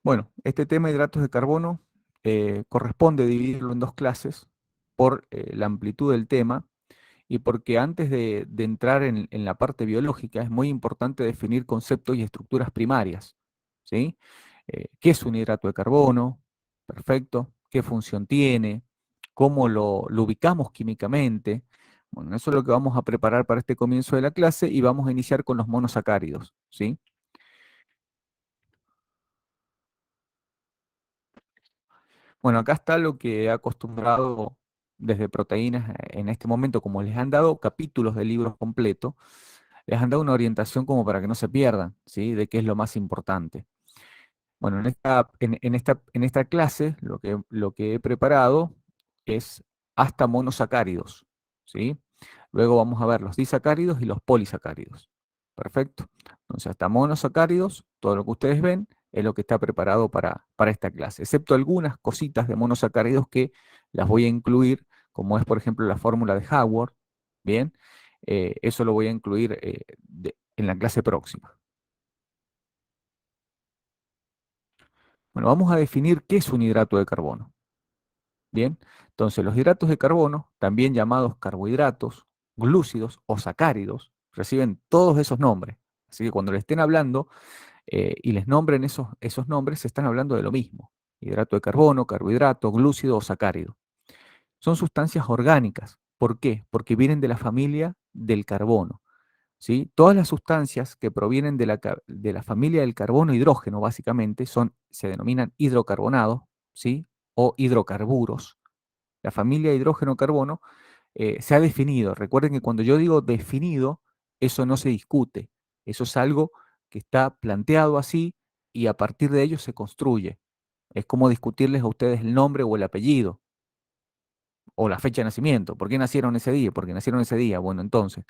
Bueno, este tema de hidratos de carbono corresponde dividirlo en dos clases por la amplitud del tema y porque antes de entrar en la parte biológica es muy importante definir conceptos y estructuras primarias, ¿sí? ¿Qué es un hidrato de carbono? Perfecto. ¿Qué función tiene? ¿Cómo lo ubicamos químicamente? Bueno, eso es lo que vamos a preparar para este comienzo de la clase y vamos a iniciar con los monosacáridos, ¿sí? Bueno, acá está lo que he acostumbrado desde proteínas en este momento, como les han dado capítulos de libros completos, les han dado una orientación como para que no se pierdan, ¿sí? De qué es lo más importante. Bueno, en esta clase lo que he preparado es hasta monosacáridos, ¿sí? Luego vamos a ver los disacáridos y los polisacáridos. Perfecto. Entonces, hasta monosacáridos, todo lo que ustedes ven es lo que está preparado para esta clase, excepto algunas cositas de monosacáridos que las voy a incluir, como es, por ejemplo, la fórmula de Howard, ¿bien? Eso lo voy a incluir en la clase próxima. Bueno, vamos a definir qué es un hidrato de carbono. Bien, entonces los hidratos de carbono, también llamados carbohidratos, glúcidos o sacáridos, reciben todos esos nombres. Así que cuando le estén hablando y les nombren esos nombres, se están hablando de lo mismo. Hidrato de carbono, carbohidrato, glúcido o sacárido. Son sustancias orgánicas. ¿Por qué? Porque vienen de la familia del carbono. ¿Sí? Todas las sustancias que provienen de la familia del carbono hidrógeno, básicamente, se denominan hidrocarbonados, ¿sí? O hidrocarburos. La familia hidrógeno-carbono se ha definido. Recuerden que cuando yo digo definido, eso no se discute. Eso es algo que está planteado así y a partir de ello se construye. Es como discutirles a ustedes el nombre o el apellido o la fecha de nacimiento. ¿Por qué nacieron ese día? Porque nacieron ese día. Bueno, entonces,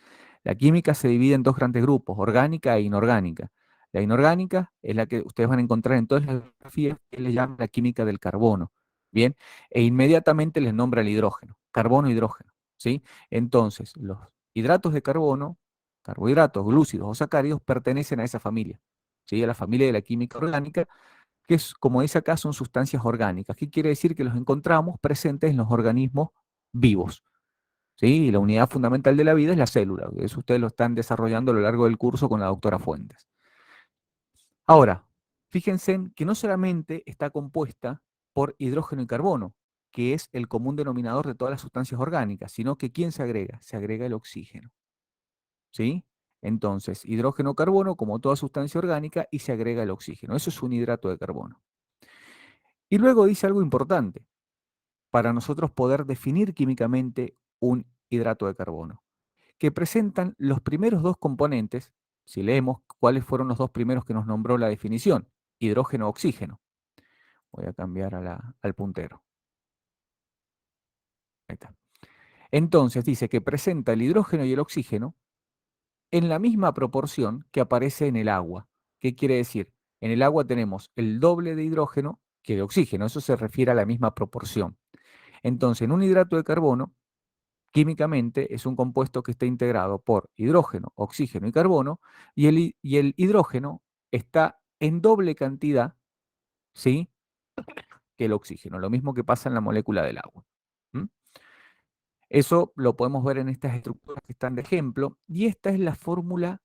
la química se divide en dos grandes grupos, orgánica e inorgánica. La inorgánica es la que ustedes van a encontrar en todas las biografías que le llaman la química del carbono. Bien, e inmediatamente les nombra el hidrógeno, carbono-hidrógeno. ¿Sí? Entonces, los hidratos de carbono, carbohidratos, glúcidos o sacáridos pertenecen a esa familia. ¿Sí? A la familia de la química orgánica que es, como dice acá, son sustancias orgánicas. ¿Qué quiere decir? Que los encontramos presentes en los organismos vivos. ¿Sí? Y la unidad fundamental de la vida es la célula. Eso ustedes lo están desarrollando a lo largo del curso con la doctora Fuentes. Ahora, fíjense en que no solamente está compuesta por hidrógeno y carbono, que es el común denominador de todas las sustancias orgánicas, sino que ¿quién se agrega? Se agrega el oxígeno. ¿Sí? Entonces, hidrógeno, carbono, como toda sustancia orgánica, y se agrega el oxígeno. Eso es un hidrato de carbono. Y luego dice algo importante para nosotros poder definir químicamente un hidrato de carbono, que presentan los primeros dos componentes, si leemos cuáles fueron los dos primeros que nos nombró la definición, hidrógeno, oxígeno. Voy a cambiar al puntero. Ahí está. Entonces dice que presenta el hidrógeno y el oxígeno en la misma proporción que aparece en el agua. ¿Qué quiere decir? En el agua tenemos el doble de hidrógeno que de oxígeno, eso se refiere a la misma proporción. Entonces, en un hidrato de carbono, químicamente es un compuesto que está integrado por hidrógeno, oxígeno y carbono, y el hidrógeno está en doble cantidad, ¿sí? Que el oxígeno, lo mismo que pasa en la molécula del agua. ¿Mm? Eso lo podemos ver en estas estructuras que están de ejemplo, y esta es la fórmula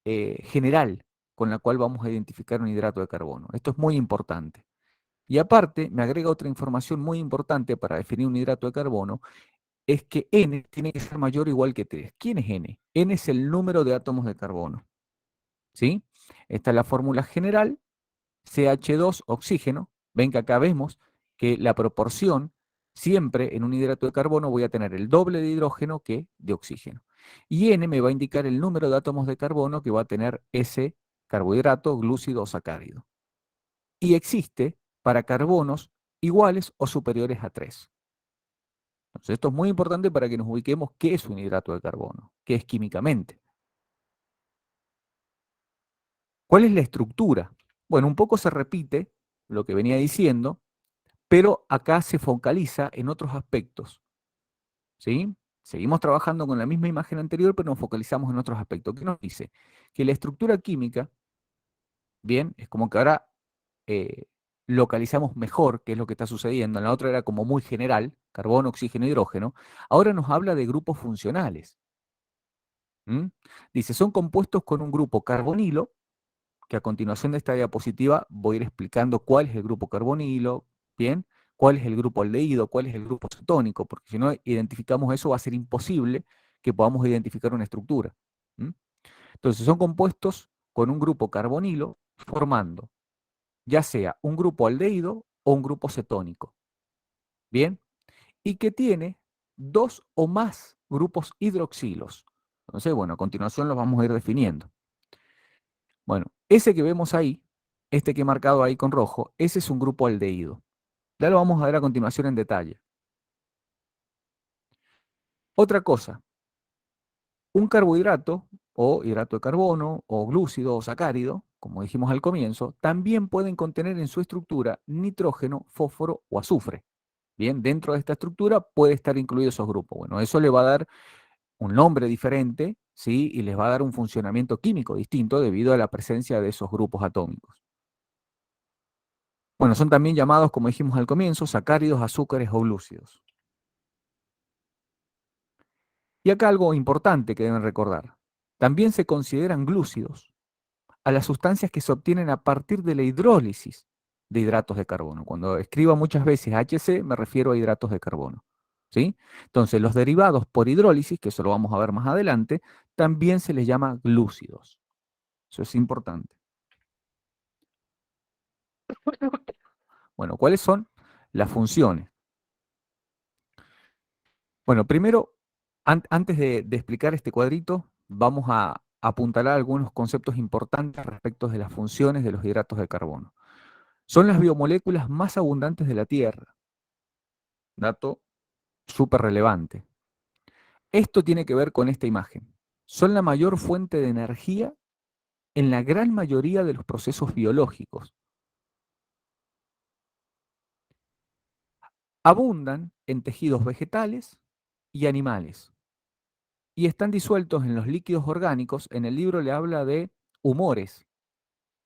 general con la cual vamos a identificar un hidrato de carbono. Esto es muy importante. Y aparte, me agrega otra información muy importante para definir un hidrato de carbono, es que N tiene que ser mayor o igual que 3. ¿Quién es N? N es el número de átomos de carbono. ¿Sí? Esta es la fórmula general, CH2, oxígeno. Ven que acá vemos que la proporción, siempre en un hidrato de carbono voy a tener el doble de hidrógeno que de oxígeno. Y N me va a indicar el número de átomos de carbono que va a tener ese carbohidrato, glúcido o sacárido. Y existe para carbonos iguales o superiores a 3. Entonces, esto es muy importante para que nos ubiquemos qué es un hidrato de carbono, qué es químicamente. ¿Cuál es la estructura? Bueno, un poco se repite lo que venía diciendo, pero acá se focaliza en otros aspectos, ¿sí? Seguimos trabajando con la misma imagen anterior, pero nos focalizamos en otros aspectos. ¿Qué nos dice? Que la estructura química, bien, es como que ahora eh, localizamos mejor qué es lo que está sucediendo. En la otra era como muy general, carbono, oxígeno, hidrógeno. Ahora nos habla de grupos funcionales. ¿Mm? Dice, son compuestos con un grupo carbonilo, que a continuación de esta diapositiva voy a ir explicando cuál es el grupo carbonilo, ¿bien? Cuál es el grupo aldehído, cuál es el grupo cetónico, porque si no identificamos eso va a ser imposible que podamos identificar una estructura. ¿Mm? Entonces son compuestos con un grupo carbonilo formando ya sea un grupo aldehído o un grupo cetónico, ¿bien? Y que tiene dos o más grupos hidroxilos. Entonces, bueno, a continuación los vamos a ir definiendo. Bueno, ese que vemos ahí, este que he marcado ahí con rojo, ese es un grupo aldehído. Ya lo vamos a ver a continuación en detalle. Otra cosa, un carbohidrato o hidrato de carbono o glúcido o sacárido, como dijimos al comienzo, también pueden contener en su estructura nitrógeno, fósforo o azufre. Bien, dentro de esta estructura puede estar incluido esos grupos. Bueno, eso le va a dar un nombre diferente, ¿sí? Y les va a dar un funcionamiento químico distinto debido a la presencia de esos grupos atómicos. Bueno, son también llamados, como dijimos al comienzo, sacáridos, azúcares o glúcidos. Y acá algo importante que deben recordar. También se consideran glúcidos a las sustancias que se obtienen a partir de la hidrólisis de hidratos de carbono. Cuando escribo muchas veces HC, me refiero a hidratos de carbono. ¿Sí? Entonces, los derivados por hidrólisis, que eso lo vamos a ver más adelante, también se les llama glúcidos. Eso es importante. Bueno, ¿cuáles son las funciones? Bueno, primero, antes de explicar este cuadrito, vamos a apuntalar algunos conceptos importantes respecto de las funciones de los hidratos de carbono. Son las biomoléculas más abundantes de la Tierra. Dato súper relevante. Esto tiene que ver con esta imagen. Son la mayor fuente de energía en la gran mayoría de los procesos biológicos. Abundan en tejidos vegetales y animales y están disueltos en los líquidos orgánicos. En el libro le habla de humores,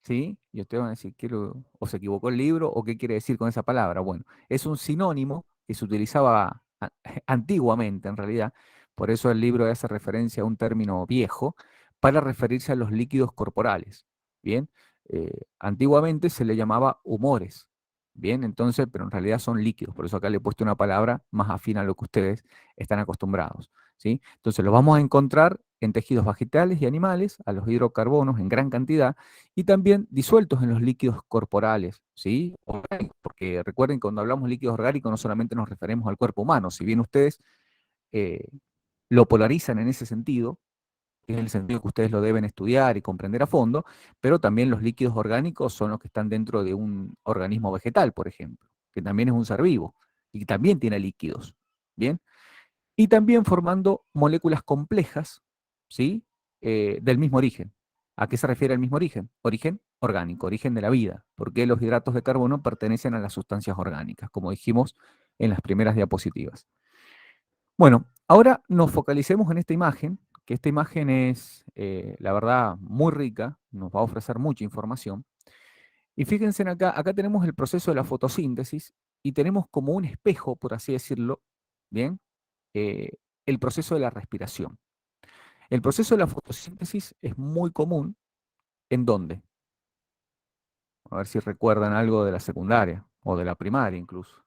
¿sí? Y ustedes van a decir, o se equivocó el libro, o qué quiere decir con esa palabra. Bueno, es un sinónimo que se utilizaba antiguamente, en realidad, por eso el libro hace referencia a un término viejo, para referirse a los líquidos corporales, ¿bien? Antiguamente se le llamaba humores, ¿bien? Entonces, pero en realidad son líquidos, por eso acá le he puesto una palabra más afín a lo que ustedes están acostumbrados, ¿sí? Entonces, los vamos a encontrar en tejidos vegetales y animales, a los hidrocarbonos en gran cantidad, y también disueltos en los líquidos corporales, ¿sí? Orgánicos, porque recuerden, cuando hablamos de líquidos orgánicos no solamente nos referimos al cuerpo humano, si bien ustedes eh, lo polarizan en ese sentido, que es el sentido que ustedes lo deben estudiar y comprender a fondo, pero también los líquidos orgánicos son los que están dentro de un organismo vegetal, por ejemplo, que también es un ser vivo y que también tiene líquidos, ¿bien? Y también formando moléculas complejas, ¿sí? Del mismo origen. ¿A qué se refiere el mismo origen? Origen orgánico, origen de la vida, porque los hidratos de carbono pertenecen a las sustancias orgánicas, como dijimos en las primeras diapositivas. Bueno, ahora nos focalicemos en esta imagen, que esta imagen es, la verdad, muy rica, nos va a ofrecer mucha información. Y fíjense en acá, acá tenemos el proceso de la fotosíntesis y tenemos como un espejo, por así decirlo, ¿bien? Eh, el proceso de la respiración. El proceso de la fotosíntesis es muy común. ¿En dónde? A ver si recuerdan algo de la secundaria o de la primaria incluso.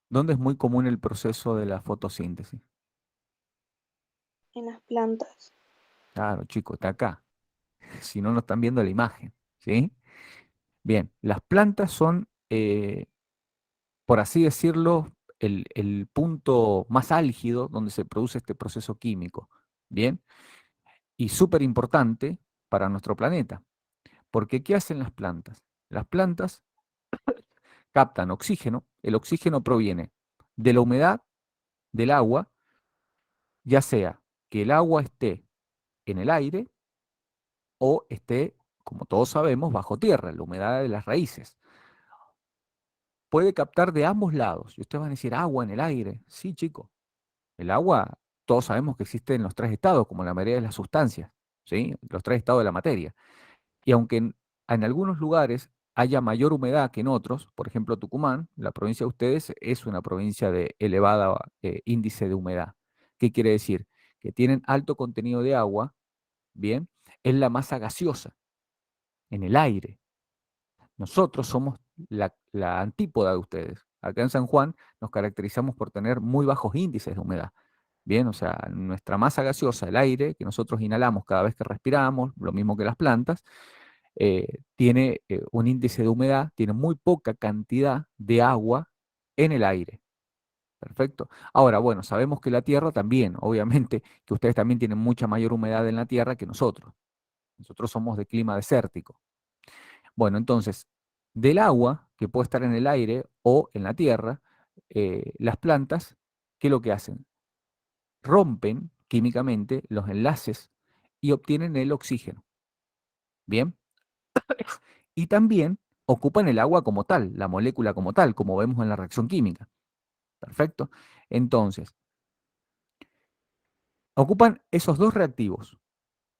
¿Dónde es muy común el proceso de la fotosíntesis? En las plantas. Claro, chicos, está acá. Si no, no están viendo la imagen, ¿sí? Bien, las plantas son, por así decirlo, el punto más álgido donde se produce este proceso químico, ¿bien? Y súper importante para nuestro planeta, porque ¿qué hacen las plantas? Las plantas captan oxígeno, el oxígeno proviene de la humedad del agua, ya sea que el agua esté en el aire o esté, como todos sabemos, bajo tierra, la humedad de las raíces. Puede captar de ambos lados. Y ustedes van a decir, agua en el aire. Sí, chico, el agua todos sabemos que existen los tres estados, como la mayoría de las sustancias, ¿sí? Los tres estados de la materia. Y aunque en algunos lugares haya mayor humedad que en otros, por ejemplo Tucumán, la provincia de ustedes es una provincia de elevada índice de humedad. ¿Qué quiere decir? Que tienen alto contenido de agua, ¿bien? Es la masa gaseosa en el aire. Nosotros somos la antípoda de ustedes. Acá en San Juan nos caracterizamos por tener muy bajos índices de humedad. Bien, o sea, nuestra masa gaseosa, el aire que nosotros inhalamos cada vez que respiramos, lo mismo que las plantas, tiene un índice de humedad, tiene muy poca cantidad de agua en el aire. Perfecto. Ahora, bueno, sabemos que la Tierra también, obviamente, que ustedes también tienen mucha mayor humedad en la Tierra que nosotros. Nosotros somos de clima desértico. Bueno, entonces, del agua que puede estar en el aire o en la Tierra, las plantas, ¿qué es lo que hacen? Rompen químicamente los enlaces y obtienen el oxígeno. Bien. Y también ocupan el agua como tal, la molécula como tal, como vemos en la reacción química. Perfecto. Entonces, ocupan esos dos reactivos,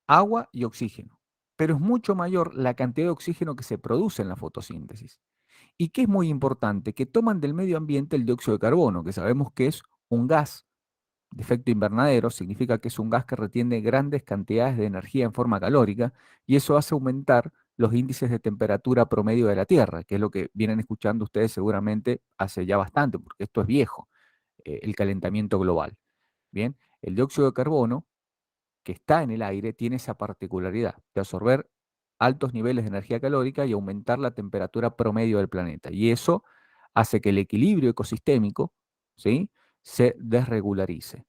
agua y oxígeno. Pero es mucho mayor la cantidad de oxígeno que se produce en la fotosíntesis. Y que es muy importante, que toman del medio ambiente el dióxido de carbono, que sabemos que es un gas de efecto invernadero, significa que es un gas que retiene grandes cantidades de energía en forma calórica y eso hace aumentar los índices de temperatura promedio de la Tierra, que es lo que vienen escuchando ustedes seguramente hace ya bastante, porque esto es viejo, el calentamiento global. Bien, el dióxido de carbono que está en el aire tiene esa particularidad de absorber altos niveles de energía calórica y aumentar la temperatura promedio del planeta. Y eso hace que el equilibrio ecosistémico, ¿sí?, se desregularice.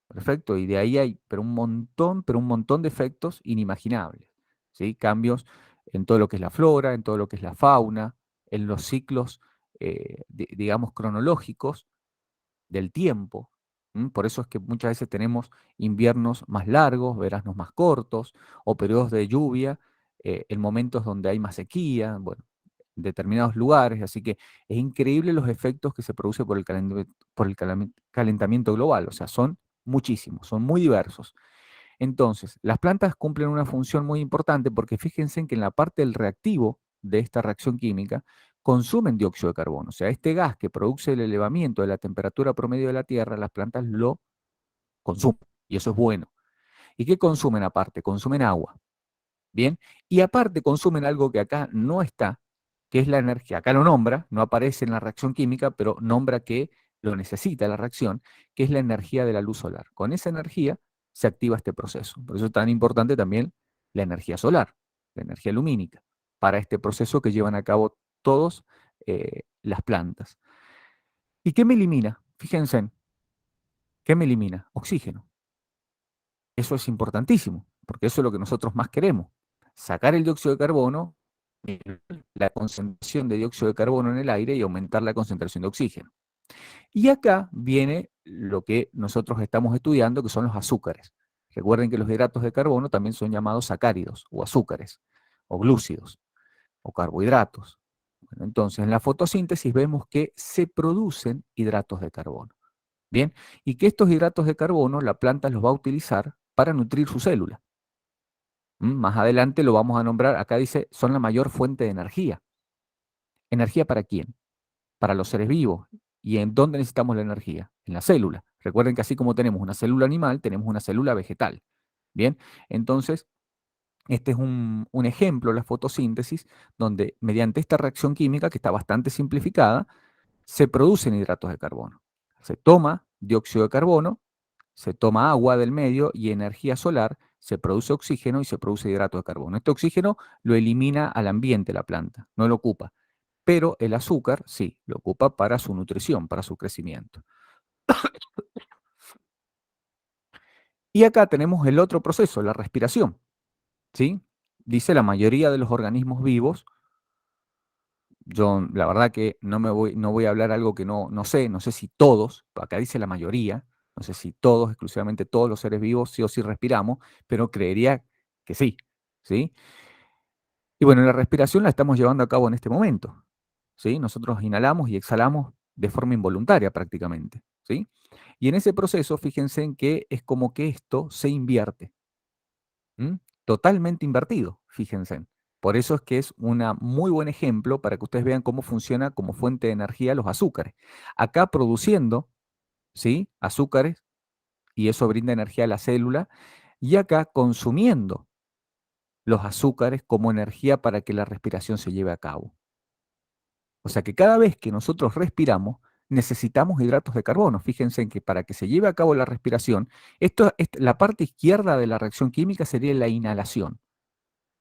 Perfecto, y de ahí hay pero un montón de efectos inimaginables, ¿sí? Cambios en todo lo que es la flora, en todo lo que es la fauna, en los ciclos, digamos, cronológicos del tiempo. Por eso es que muchas veces tenemos inviernos más largos, veranos más cortos, o periodos de lluvia, en momentos donde hay más sequía, bueno, en determinados lugares. Así que es increíble los efectos que se produce por el calentamiento global. O sea, son muchísimos, son muy diversos. Entonces, las plantas cumplen una función muy importante porque fíjense en que en la parte del reactivo de esta reacción química consumen dióxido de carbono. O sea, este gas que produce el elevamiento de la temperatura promedio de la Tierra, las plantas lo consumen y eso es bueno. ¿Y qué consumen aparte? Consumen agua. Bien, y aparte consumen algo que acá no está, que es la energía. Acá lo nombra, no aparece en la reacción química, pero nombra que lo necesita la reacción, que es la energía de la luz solar. Con esa energía se activa este proceso. Por eso es tan importante también la energía solar, la energía lumínica, para este proceso que llevan a cabo todas las plantas. ¿Y qué me elimina? Fíjense, ¿qué me elimina? Oxígeno. Eso es importantísimo, porque eso es lo que nosotros más queremos. Sacar el dióxido de carbono, la concentración de dióxido de carbono en el aire y aumentar la concentración de oxígeno. Y acá viene lo que nosotros estamos estudiando, que son los azúcares. Recuerden que los hidratos de carbono también son llamados sacáridos o azúcares, o glúcidos, o carbohidratos. Bueno, entonces, en la fotosíntesis vemos que se producen hidratos de carbono. Bien, y que estos hidratos de carbono la planta los va a utilizar para nutrir su célula. Más adelante lo vamos a nombrar, acá dice, son la mayor fuente de energía. ¿Energía para quién? Para los seres vivos. ¿Y en dónde necesitamos la energía? En la célula. Recuerden que así como tenemos una célula animal, tenemos una célula vegetal. Bien, entonces, este es un ejemplo, la fotosíntesis, donde mediante esta reacción química, que está bastante simplificada, se producen hidratos de carbono. Se toma dióxido de carbono, se toma agua del medio y energía solar, se produce oxígeno y se produce hidrato de carbono. Este oxígeno lo elimina al ambiente la planta, no lo ocupa. Pero el azúcar sí, lo ocupa para su nutrición, para su crecimiento. Y acá tenemos el otro proceso, la respiración, ¿sí? Dice la mayoría de los organismos vivos. Yo la verdad que no voy a hablar algo que no sé si todos, acá dice la mayoría, no sé si todos, exclusivamente todos los seres vivos sí o sí respiramos, pero creería que sí, ¿sí? Y bueno, la respiración la estamos llevando a cabo en este momento, ¿sí? Nosotros inhalamos y exhalamos de forma involuntaria prácticamente, ¿sí? Y en ese proceso, fíjense en que es como que esto se invierte, ¿m? Totalmente invertido, fíjense. Por eso es que es un muy buen ejemplo para que ustedes vean cómo funciona como fuente de energía los azúcares. Acá produciendo, ¿sí? Azúcares, y eso brinda energía a la célula, y acá consumiendo los azúcares como energía para que la respiración se lleve a cabo. O sea que cada vez que nosotros respiramos, necesitamos hidratos de carbono. Fíjense en que para que se lleve a cabo la respiración, la parte izquierda de la reacción química sería la inhalación.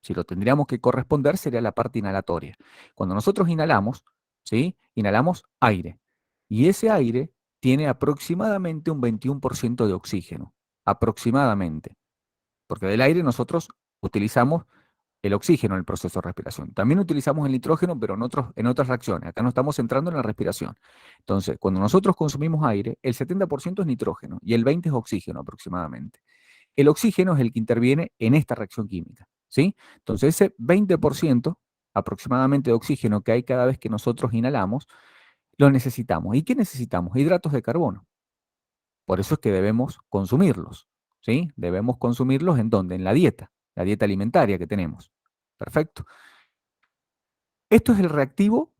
Si lo tendríamos que corresponder, sería la parte inhalatoria. Cuando nosotros inhalamos, ¿sí? Inhalamos aire. Y ese aire tiene aproximadamente un 21% de oxígeno. Aproximadamente. Porque del aire nosotros utilizamos el oxígeno en el proceso de respiración. También utilizamos el nitrógeno, pero en otras reacciones. Acá no estamos centrando en la respiración. Entonces, cuando nosotros consumimos aire, el 70% es nitrógeno y el 20% es oxígeno aproximadamente. El oxígeno es el que interviene en esta reacción química, ¿sí? Entonces, ese 20% aproximadamente de oxígeno que hay cada vez que nosotros inhalamos, lo necesitamos. ¿Y qué necesitamos? Hidratos de carbono. Por eso es que debemos consumirlos, ¿sí? Debemos consumirlos ¿en dónde? En la dieta alimentaria que tenemos. Perfecto. Esto es el reactivo,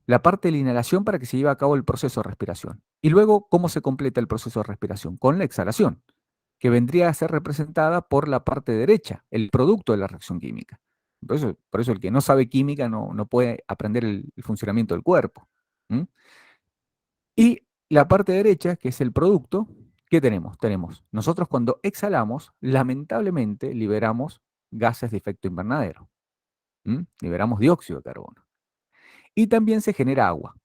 la parte de la inhalación para que se lleve a cabo el proceso de respiración. Y luego, ¿cómo se completa el proceso de respiración? Con la exhalación, que vendría a ser representada por la parte derecha, el producto de la reacción química. Por eso el que no sabe química no puede aprender el funcionamiento del cuerpo. ¿Mm? Y la parte derecha, que es el producto, ¿qué tenemos? Nosotros cuando exhalamos, lamentablemente liberamos gases de efecto invernadero. Liberamos dióxido de carbono. Y también se genera agua.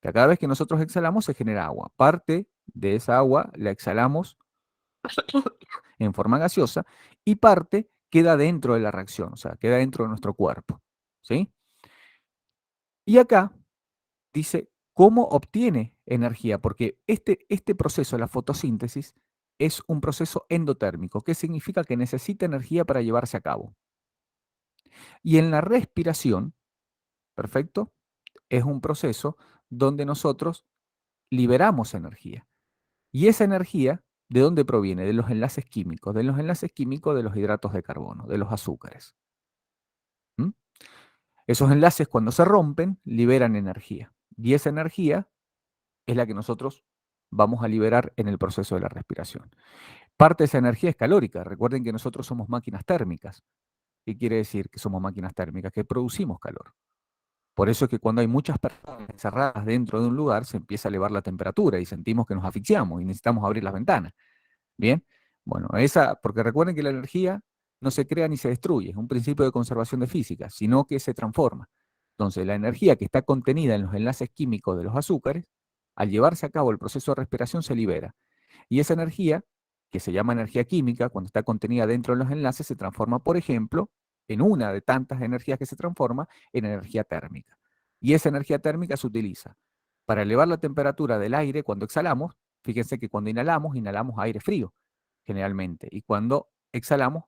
Que cada vez que nosotros exhalamos se genera agua. Parte de esa agua la exhalamos en forma gaseosa y parte queda dentro de la reacción, o sea, queda dentro de nuestro cuerpo. ¿Sí? Y acá dice cómo obtiene energía, porque este proceso, la fotosíntesis, es un proceso endotérmico, que significa que necesita energía para llevarse a cabo. Y en la respiración, perfecto, es un proceso donde nosotros liberamos energía. Y esa energía, ¿de dónde proviene? De los enlaces químicos, de los hidratos de carbono, de los azúcares. ¿Mm? Esos enlaces cuando se rompen, liberan energía. Y esa energía es la que nosotros vamos a liberar en el proceso de la respiración. Parte de esa energía es calórica. Recuerden que nosotros somos máquinas térmicas. ¿Qué quiere decir que somos máquinas térmicas? Que producimos calor. Por eso es que cuando hay muchas personas encerradas dentro de un lugar, se empieza a elevar la temperatura y sentimos que nos asfixiamos y necesitamos abrir las ventanas. ¿Bien? Bueno, porque recuerden que la energía no se crea ni se destruye, es un principio de conservación de física, sino que se transforma. Entonces, la energía que está contenida en los enlaces químicos de los azúcares, al llevarse a cabo el proceso de respiración, se libera. Y esa energía, que se llama energía química, cuando está contenida dentro de los enlaces, se transforma, por ejemplo, en una de tantas energías que se transforma en energía térmica. Y esa energía térmica se utiliza para elevar la temperatura del aire cuando exhalamos. Fíjense que cuando inhalamos aire frío, generalmente. Y cuando exhalamos,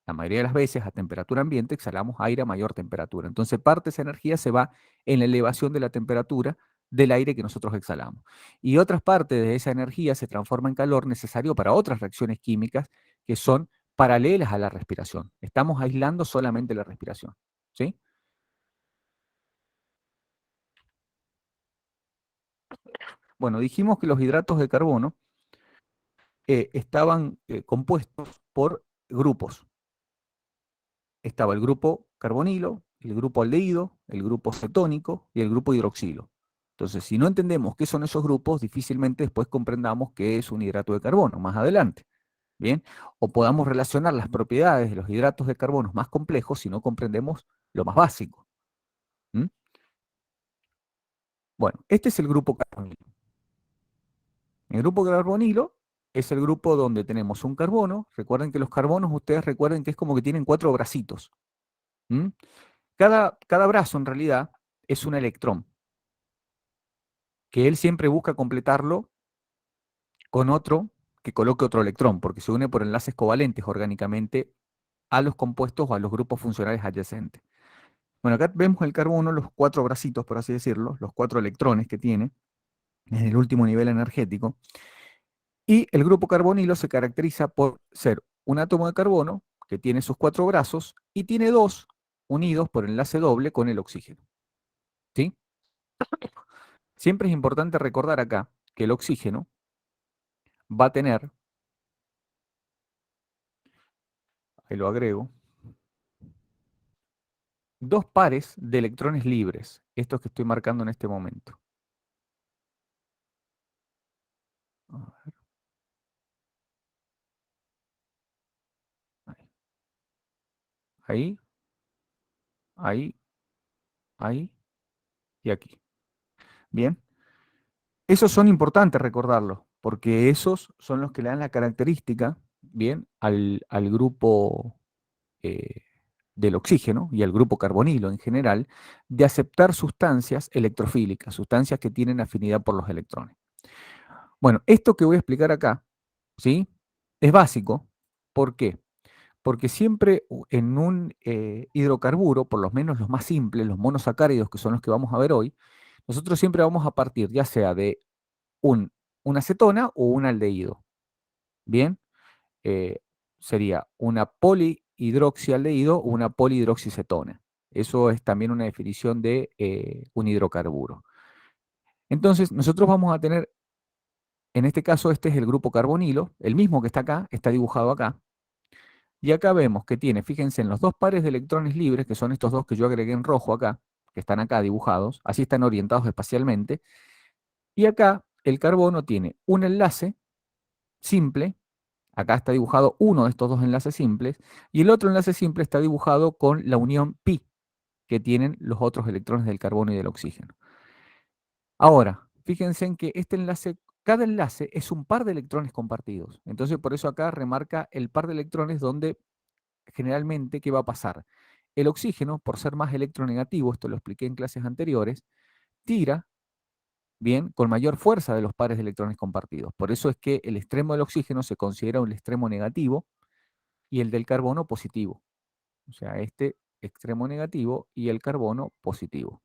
la mayoría de las veces a temperatura ambiente, exhalamos aire a mayor temperatura. Entonces, parte de esa energía se va en la elevación de la temperatura del aire que nosotros exhalamos. Y otras partes de esa energía se transforma en calor necesario para otras reacciones químicas que son paralelas a la respiración. Estamos aislando solamente la respiración. ¿Sí? Bueno, dijimos que los hidratos de carbono estaban compuestos por grupos. Estaba el grupo carbonilo, el grupo aldehído, el grupo cetónico y el grupo hidroxilo. Entonces, si no entendemos qué son esos grupos, difícilmente después comprendamos qué es un hidrato de carbono más adelante. ¿Bien? O podamos relacionar las propiedades de los hidratos de carbono más complejos si no comprendemos lo más básico. ¿Mm? Bueno, este es el grupo carbonilo. El grupo carbonilo es el grupo donde tenemos un carbono. Recuerden que los carbonos, ustedes recuerden que es como que tienen 4 bracitos. ¿Mm? Cada brazo en realidad es un electrón, que él siempre busca completarlo con otro que coloque otro electrón, porque se une por enlaces covalentes orgánicamente a los compuestos o a los grupos funcionales adyacentes. Bueno, acá vemos el carbono, los cuatro bracitos, por así decirlo, los cuatro electrones que tiene, en el último nivel energético. Y el grupo carbonilo se caracteriza por ser un átomo de carbono que tiene sus cuatro brazos y tiene dos unidos por enlace doble con el oxígeno. ¿Sí? Siempre es importante recordar acá que el oxígeno va a tener, ahí lo agrego, dos pares de electrones libres, estos que estoy marcando en este momento. Ahí, ahí, ahí y aquí. Bien, esos son importantes recordarlos, porque esos son los que le dan la característica, bien, al grupo eh, del oxígeno y al grupo carbonilo en general, de aceptar sustancias electrofílicas, sustancias que tienen afinidad por los electrones. Bueno, esto que voy a explicar acá, ¿sí? Es básico. ¿Por qué? Porque siempre en un hidrocarburo, por lo menos los más simples, los monosacáridos, que son los que vamos a ver hoy, nosotros siempre vamos a partir ya sea de un, una acetona o un aldehído. Bien, eh, sería una polihidroxialdehído o una polihidroxicetona. Eso es también una definición de un hidrocarburo. Entonces, nosotros vamos a tener, en este caso, este es el grupo carbonilo, el mismo que está acá, está dibujado acá. Y acá vemos que tiene, fíjense, en los dos pares de electrones libres, que son estos dos que yo agregué en rojo acá, que están acá dibujados, así están orientados espacialmente. Y acá el carbono tiene un enlace simple. Acá está dibujado uno de estos dos enlaces simples y el otro enlace simple está dibujado con la unión pi que tienen los otros electrones del carbono y del oxígeno. Ahora, fíjense en que este enlace, cada enlace es un par de electrones compartidos. Entonces, por eso acá remarca el par de electrones donde generalmente, ¿qué va a pasar? El oxígeno, por ser más electronegativo, esto lo expliqué en clases anteriores, tira, bien, con mayor fuerza de los pares de electrones compartidos. Por eso es que el extremo del oxígeno se considera un extremo negativo y el del carbono positivo. O sea, este extremo negativo y el carbono positivo,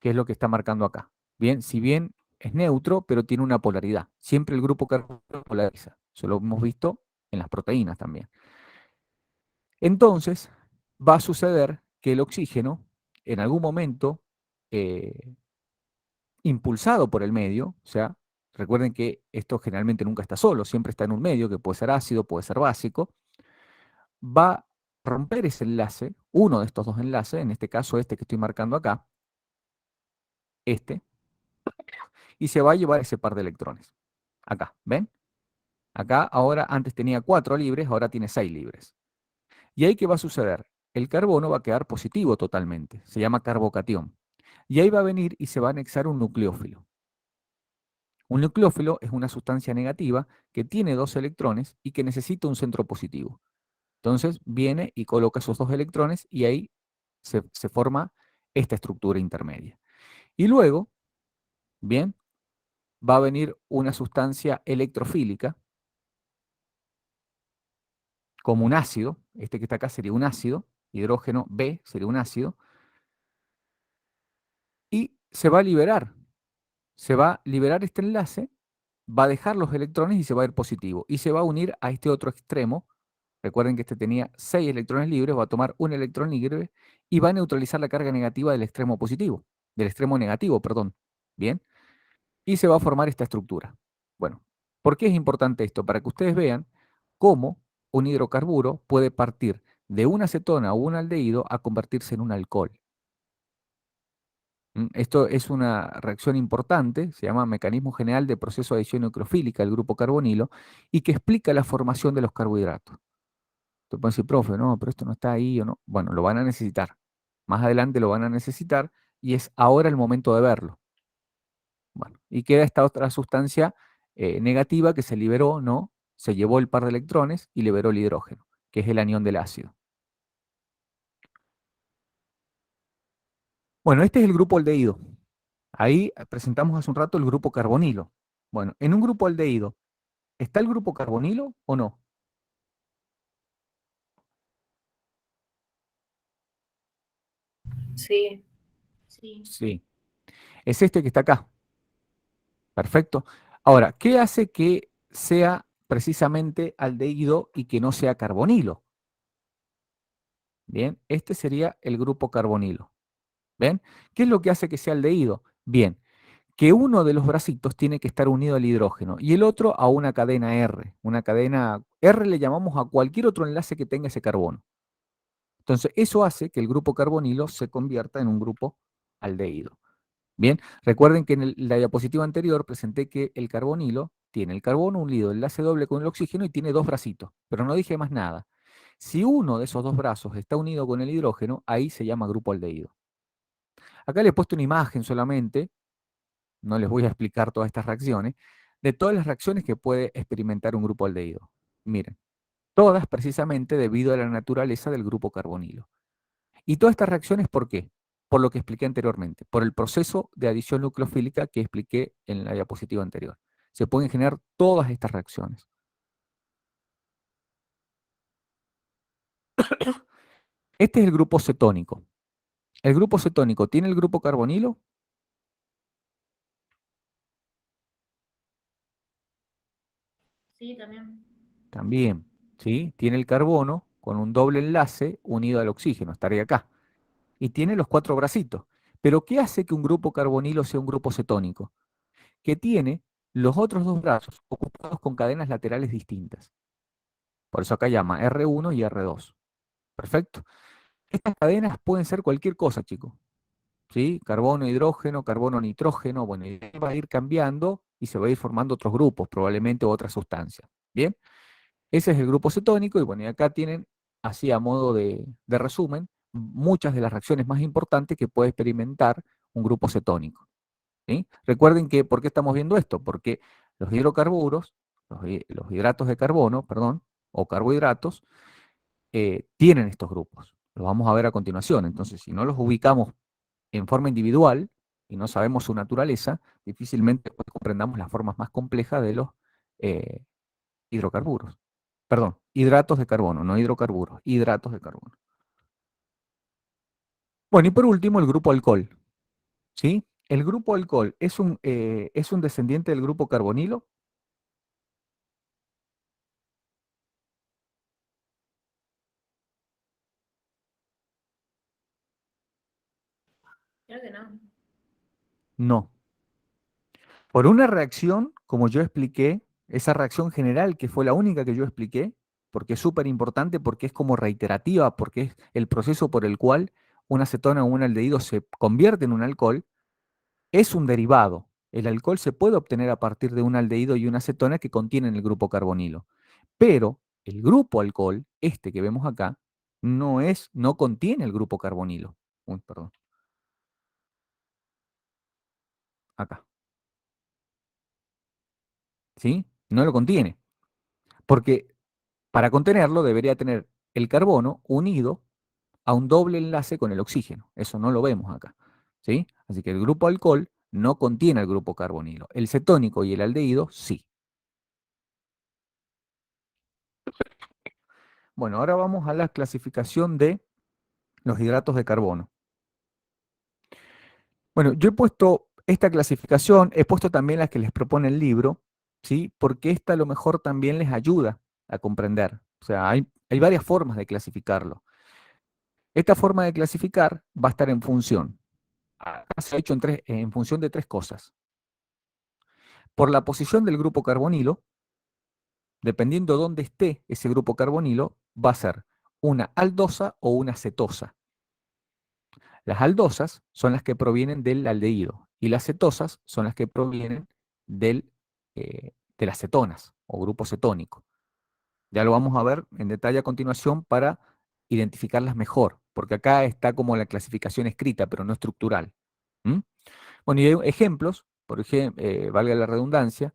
que es lo que está marcando acá. Bien, si bien es neutro, pero tiene una polaridad. Siempre el grupo carbono polariza. Eso lo hemos visto en las proteínas también. Entonces, va a suceder que el oxígeno, en algún momento, eh, impulsado por el medio, o sea, recuerden que esto generalmente nunca está solo, siempre está en un medio que puede ser ácido, puede ser básico, va a romper ese enlace, uno de estos dos enlaces, en este caso este que estoy marcando acá, este, y se va a llevar ese par de electrones. Acá, ¿ven? Acá ahora antes tenía 4 libres, ahora tiene 6 libres. ¿Y ahí qué va a suceder? El carbono va a quedar positivo totalmente, se llama carbocatión. Y ahí va a venir y se va a anexar un nucleófilo. Un nucleófilo es una sustancia negativa que tiene 2 electrones y que necesita un centro positivo. Entonces viene y coloca esos 2 electrones y ahí se forma esta estructura intermedia. Y luego, bien, va a venir una sustancia electrofílica, como un ácido, este que está acá sería un ácido, hidrógeno B sería un ácido, y se va a liberar este enlace, va a dejar los electrones y se va a ir positivo, y se va a unir a este otro extremo. Recuerden que este tenía 6 electrones libres, va a tomar un electrón libre y va a neutralizar la carga negativa del extremo positivo, del extremo negativo, perdón. Bien, y se va a formar esta estructura. Bueno, ¿por qué es importante esto? Para que ustedes vean cómo un hidrocarburo puede partir de una acetona o un aldehído a convertirse en un alcohol. Esto es una reacción importante, se llama mecanismo general de proceso de adhesión nucleofílica del grupo carbonilo y que explica la formación de los carbohidratos. Tú puedes decir, profe, no, pero esto no está ahí o no. Bueno, lo van a necesitar. Más adelante lo van a necesitar y es ahora el momento de verlo. Bueno, y queda esta otra sustancia negativa que se liberó, ¿no? Se llevó el par de electrones y liberó el hidrógeno, que es el anión del ácido. Bueno, este es el grupo aldehído. Ahí presentamos hace un rato el grupo carbonilo. Bueno, en un grupo aldehído, ¿está el grupo carbonilo o no? Sí, sí, Sí, es este que está acá. Perfecto. Ahora, ¿qué hace que sea precisamente aldehído y que no sea carbonilo? Bien, este sería el grupo carbonilo. ¿Ven? ¿Qué es lo que hace que sea aldehído? Bien, que uno de los bracitos tiene que estar unido al hidrógeno y el otro a una cadena R. Una cadena R le llamamos a cualquier otro enlace que tenga ese carbono. Entonces, eso hace que el grupo carbonilo se convierta en un grupo aldehído. Bien, recuerden que en la diapositiva anterior presenté que el carbonilo tiene el carbono unido, enlace doble con el oxígeno y tiene dos bracitos, pero no dije más nada. Si uno de esos dos brazos está unido con el hidrógeno, ahí se llama grupo aldehído. Acá le he puesto una imagen solamente, no les voy a explicar todas estas reacciones, de todas las reacciones que puede experimentar un grupo aldehído. Miren, todas precisamente debido a la naturaleza del grupo carbonilo. Y todas estas reacciones, ¿por qué? Por lo que expliqué anteriormente, por el proceso de adición nucleofílica que expliqué en la diapositiva anterior. Se pueden generar todas estas reacciones. Este es el grupo cetónico. El grupo cetónico tiene el grupo carbonilo sí, también. también, ¿sí? Tiene el carbono con un doble enlace unido al oxígeno, estaría acá. Y tiene los cuatro bracitos. Pero ¿qué hace que un grupo carbonilo sea un grupo cetónico? Que tiene los otros dos brazos ocupados con cadenas laterales distintas. Por eso acá llama R1 y R2. Perfecto. Estas cadenas pueden ser cualquier cosa, chicos. ¿Sí? Carbono, hidrógeno, carbono, nitrógeno. Bueno, y va a ir cambiando y se va a ir formando otros grupos, probablemente otras sustancias. Bien, ese es el grupo cetónico y bueno, y acá tienen, así a modo de resumen, muchas de las reacciones más importantes que puede experimentar un grupo cetónico. ¿Sí? Recuerden que, ¿por qué estamos viendo esto? Porque los hidrocarburos, los hidratos de carbono, perdón, o carbohidratos, tienen estos grupos. Los vamos a ver a continuación. Entonces, si no los ubicamos en forma individual y no sabemos su naturaleza, difícilmente pues, comprendamos las formas más complejas de los eh, hidrocarburos. Perdón, hidratos de carbono, no hidrocarburos, hidratos de carbono. Bueno, y por último, el grupo alcohol. ¿Sí? El grupo alcohol es un descendiente del grupo carbonilo. Creo que no. No. Por una reacción, como yo expliqué, esa reacción general, que fue la única que yo expliqué, porque es súper importante, porque es como reiterativa, porque es el proceso por el cual una acetona o un aldehído se convierte en un alcohol, es un derivado. El alcohol se puede obtener a partir de un aldehído y una acetona que contienen el grupo carbonilo. Pero el grupo alcohol, este que vemos acá, no contiene el grupo carbonilo. Uy, perdón, acá. ¿Sí? No lo contiene. Porque para contenerlo debería tener el carbono unido a un doble enlace con el oxígeno. Eso no lo vemos acá. ¿Sí? Así que el grupo alcohol no contiene el grupo carbonilo. El cetónico y el aldehído sí. Bueno, ahora vamos a la clasificación de los hidratos de carbono. Bueno, yo he puesto esta clasificación, he puesto también las que les propone el libro, ¿sí? Porque esta a lo mejor también les ayuda a comprender. O sea, hay varias formas de clasificarlo. Esta forma de clasificar va a estar en función. Acá se ha hecho en función de tres cosas. Por la posición del grupo carbonilo, dependiendo de dónde esté ese grupo carbonilo, va a ser una aldosa o una cetosa. Las aldosas son las que provienen del aldehído y las cetosas son las que provienen de las cetonas o grupo cetónico. Ya lo vamos a ver en detalle a continuación para identificarlas mejor, porque acá está como la clasificación escrita, pero no estructural. ¿Mm? Bueno, y hay ejemplos, por ejemplo, valga la redundancia,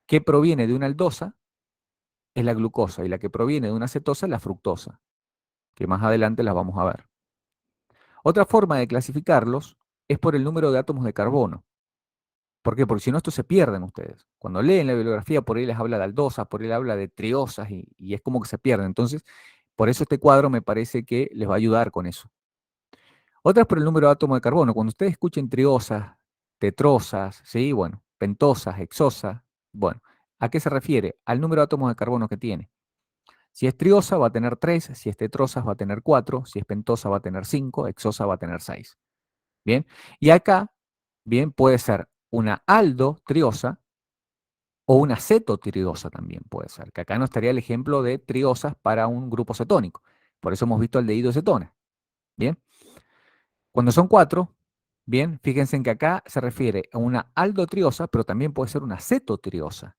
que proviene de una aldosa es la glucosa y la que proviene de una cetosa es la fructosa, que más adelante las vamos a ver. Otra forma de clasificarlos es por el número de átomos de carbono. ¿Por qué? Porque si no, esto se pierden ustedes. Cuando leen la bibliografía, por ahí les habla de aldosas, por ahí les habla de triosas y es como que se pierden. Entonces, por eso este cuadro me parece que les va a ayudar con eso. Otra es por el número de átomos de carbono. Cuando ustedes escuchen triosas, tetrosas, ¿sí? Bueno, pentosas, hexosas, bueno, ¿a qué se refiere? Al número de átomos de carbono que tiene. Si es triosa va a tener 3, si es tetrosa va a tener 4, si es pentosa va a tener 5, hexosa va a tener 6. Bien, y acá, bien, puede ser una aldotriosa o una cetotriosa también puede ser, que acá no estaría el ejemplo de triosas para un grupo cetónico. Por eso hemos visto aldehído de cetona. Bien, cuando son 4, bien, fíjense en que acá se refiere a una aldotriosa, pero también puede ser una cetotriosa.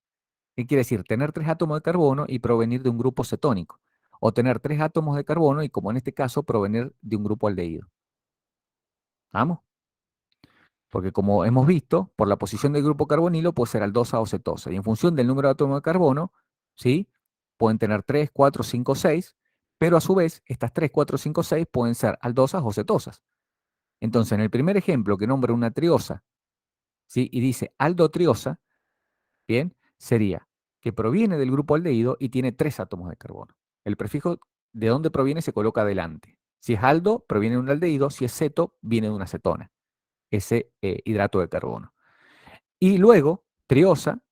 ¿Qué quiere decir? Tener 3 átomos de carbono y provenir de un grupo cetónico. O tener 3 átomos de carbono y, como en este caso, provenir de un grupo aldehído. ¿Vamos? Porque como hemos visto, por la posición del grupo carbonilo puede ser aldosa o cetosa. Y en función del número de átomos de carbono, ¿sí? Pueden tener 3, 4, 5, 6, pero a su vez, estas 3, 4, 5, 6 pueden ser aldosas o cetosas. Entonces, en el primer ejemplo que nombra una triosa, ¿sí? Y dice aldotriosa, bien, sería que proviene del grupo aldehído y tiene 3 átomos de carbono. El prefijo de dónde proviene se coloca adelante. Si es aldo, proviene de un aldehído. Si es ceto, viene de una cetona, ese hidrato de carbono. Y luego, triosa,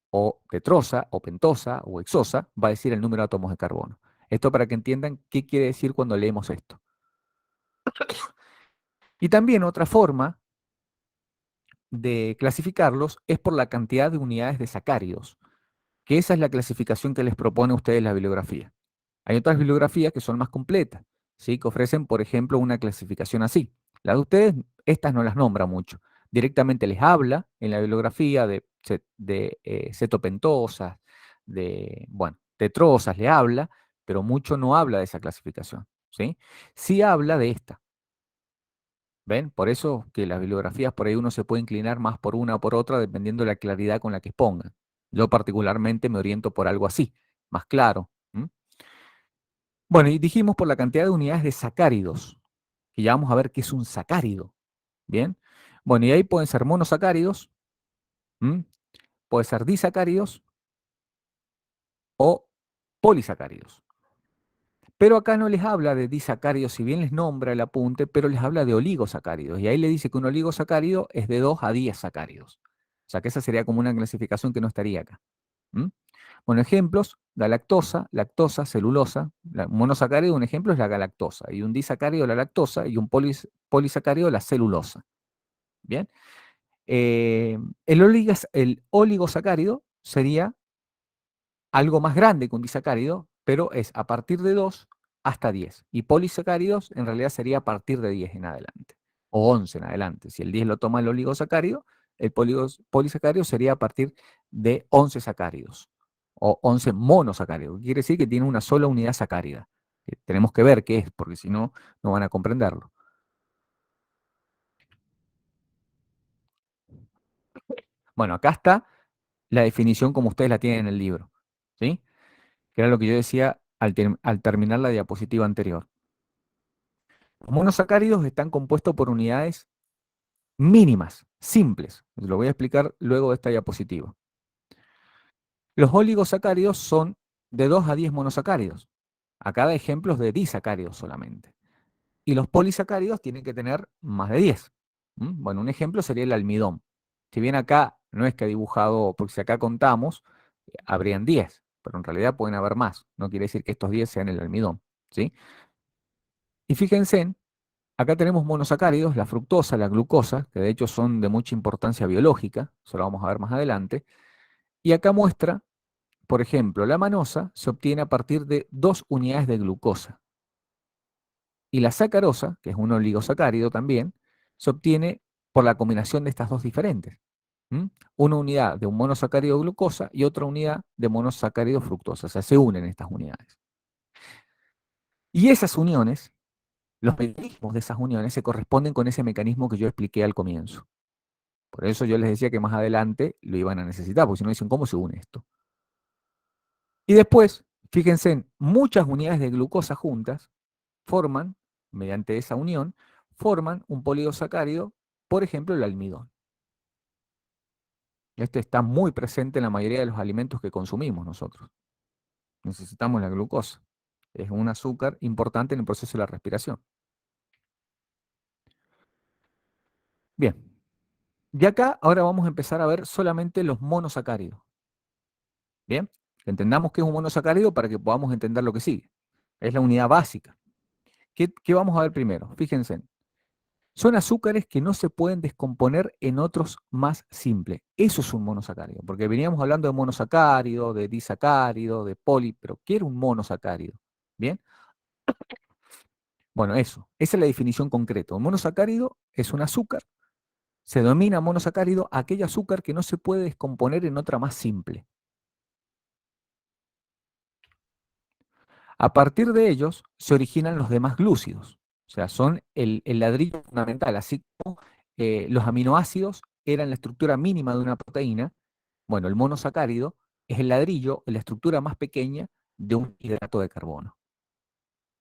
o tetrosa, o pentosa, o hexosa, va a decir el número de átomos de carbono. Esto para que entiendan qué quiere decir cuando leemos esto. Y también otra forma de clasificarlos es por la cantidad de unidades de sacáridos, que esa es la clasificación que les propone a ustedes la bibliografía. Hay otras bibliografías que son más completas, ¿sí? Que ofrecen, por ejemplo, una clasificación así. Las de ustedes, estas no las nombra mucho. Directamente les habla en la bibliografía de cetopentosas, de, bueno, tetrosas, le habla, pero mucho no habla de esa clasificación, ¿sí? Sí habla de esta. ¿Ven? Por eso que las bibliografías por ahí uno se puede inclinar más por una o por otra dependiendo de la claridad con la que expongan. Yo particularmente me oriento por algo así, más claro. ¿M? Bueno, y dijimos por la cantidad de unidades de sacáridos, que ya vamos a ver qué es un sacárido. ¿Bien? Bueno, y ahí pueden ser monosacáridos, ¿m? Puede ser disacáridos o polisacáridos. Pero acá no les habla de disacáridos, si bien les nombra el apunte, pero les habla de oligosacáridos. Y ahí le dice que un oligosacárido es de 2 a 10 sacáridos. O sea que esa sería como una clasificación que no estaría acá. ¿M? Bueno, ejemplos: galactosa, lactosa, celulosa. Un monosacárido, un ejemplo es la galactosa, y un disacárido la lactosa, y un polisacárido la celulosa. Bien. El oligosacárido sería algo más grande que un disacárido, pero es a partir de 2 hasta 10. Y polisacáridos en realidad sería a partir de 10 en adelante, o 11 en adelante. Si el 10 lo toma el oligosacárido, el polisacárido sería a partir de 11 sacáridos, o 11 monosacáridos. Quiere decir que tiene una sola unidad sacárida. Tenemos que ver qué es, porque si no, no van a comprenderlo. Bueno, acá está la definición como ustedes la tienen en el libro, ¿sí? Que era lo que yo decía al terminar la diapositiva anterior. Los monosacáridos están compuestos por unidades mínimas, simples. Lo voy a explicar luego de esta diapositiva. Los oligosacáridos son de 2 a 10 monosacáridos. Acá da ejemplos de disacáridos solamente. Y los polisacáridos tienen que tener más de 10. Bueno, un ejemplo sería el almidón. Si bien acá no es que ha dibujado, porque si acá contamos, habrían 10, pero en realidad pueden haber más. No quiere decir que estos 10 sean el almidón, ¿sí? Y fíjense, acá tenemos monosacáridos, la fructosa, la glucosa, que de hecho son de mucha importancia biológica, eso lo vamos a ver más adelante. Y acá muestra, por ejemplo, la manosa se obtiene a partir de 2 unidades de glucosa. Y la sacarosa, que es un oligosacárido también, se obtiene por la combinación de estas dos diferentes. Una unidad de un monosacárido glucosa y otra unidad de monosacárido fructosa. O sea, se unen estas unidades. Y esas uniones, los mecanismos de esas uniones se corresponden con ese mecanismo que yo expliqué al comienzo. Por eso yo les decía que más adelante lo iban a necesitar, porque si no dicen cómo se une esto. Y después, fíjense, en muchas unidades de glucosa juntas forman, mediante esa unión, forman un poligosacárido, por ejemplo, el almidón. Este está muy presente en la mayoría de los alimentos que consumimos nosotros. Necesitamos la glucosa. Es un azúcar importante en el proceso de la respiración. Bien, de acá ahora vamos a empezar a ver solamente los monosacáridos. Bien, entendamos qué es un monosacárido para que podamos entender lo que sigue. Es la unidad básica. ¿Qué vamos a ver primero? Fíjense, son azúcares que no se pueden descomponer en otros más simples. Eso es un monosacárido, porque veníamos hablando de monosacárido, de disacárido, de poli, pero ¿qué era un monosacárido? Bien, bueno, esa es la definición concreta. Un monosacárido es un azúcar, se denomina monosacárido aquel azúcar que no se puede descomponer en otra más simple. A partir de ellos se originan los demás glúcidos, o sea, son el ladrillo fundamental, así como los aminoácidos eran la estructura mínima de una proteína. Bueno, el monosacárido es el ladrillo, la estructura más pequeña de un hidrato de carbono.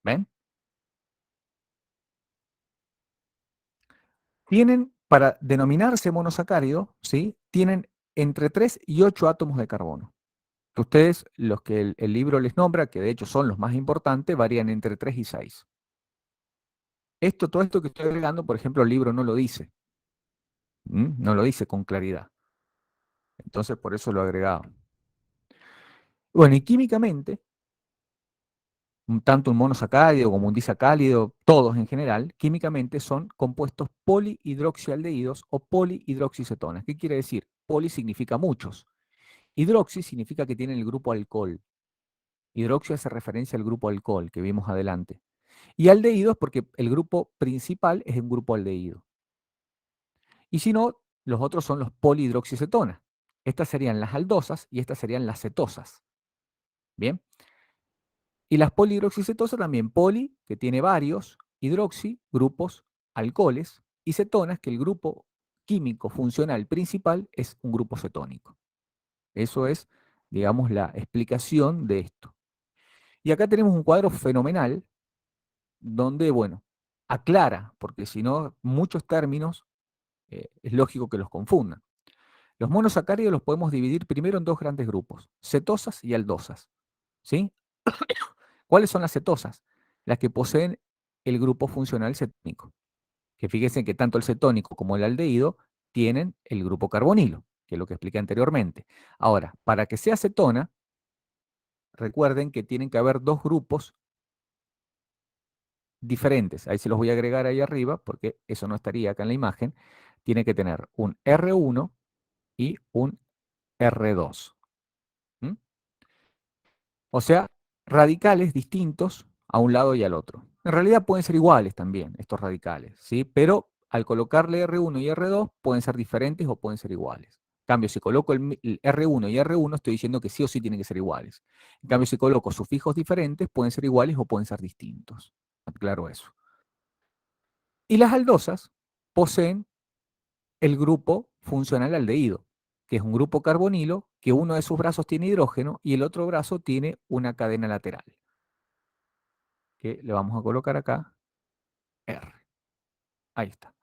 ¿Ven? Tienen, para denominarse monosacárido, ¿sí? Tienen entre 3 y 8 átomos de carbono. Ustedes, los que el libro les nombra, que de hecho son los más importantes, varían entre 3 y 6. Todo esto que estoy agregando, por ejemplo, el libro no lo dice. No lo dice con claridad. Entonces, por eso lo he agregado. Bueno, y químicamente, tanto un monosacárido como un disacárido, todos en general, químicamente son compuestos polihidroxialdehídos o polihidroxicetonas. ¿Qué quiere decir? Poli significa muchos. Hidroxi significa que tienen el grupo alcohol. Hidroxi hace referencia al grupo alcohol que vimos adelante. Y aldehídos porque el grupo principal es un grupo aldehído. Y si no, los otros son los polihidroxicetonas. Estas serían las aldosas y estas serían las cetosas. Bien. Y las polihidroxicetosas también, poli, que tiene varios, hidroxi, grupos, alcoholes, y cetonas, que el grupo químico funcional principal es un grupo cetónico. Eso es, digamos, la explicación de esto. Y acá tenemos un cuadro fenomenal donde, bueno, aclara, porque si no, muchos términos es lógico que los confundan. Los monosacáridos los podemos dividir primero en dos grandes grupos, cetosas y aldosas. ¿Sí? ¿Cuáles son las cetosas? Las que poseen el grupo funcional cetónico. Que fíjense que tanto el cetónico como el aldehído tienen el grupo carbonilo, que es lo que expliqué anteriormente. Ahora, para que sea cetona, recuerden que tienen que haber dos grupos diferentes. Ahí se los voy a agregar ahí arriba, porque eso no estaría acá en la imagen. Tiene que tener un R1 y un R2. ¿Mm? O sea, radicales distintos a un lado y al otro. En realidad pueden ser iguales también estos radicales, ¿sí? Pero al colocarle R1 y R2 pueden ser diferentes o pueden ser iguales. En cambio, si coloco el R1 y R1, estoy diciendo que sí o sí tienen que ser iguales. En cambio, si coloco sufijos diferentes, pueden ser iguales o pueden ser distintos. Aclaro eso. Y las aldosas poseen el grupo funcional aldehído, que es un grupo carbonilo, que uno de sus brazos tiene hidrógeno y el otro brazo tiene una cadena lateral, que le vamos a colocar acá R. Ahí está.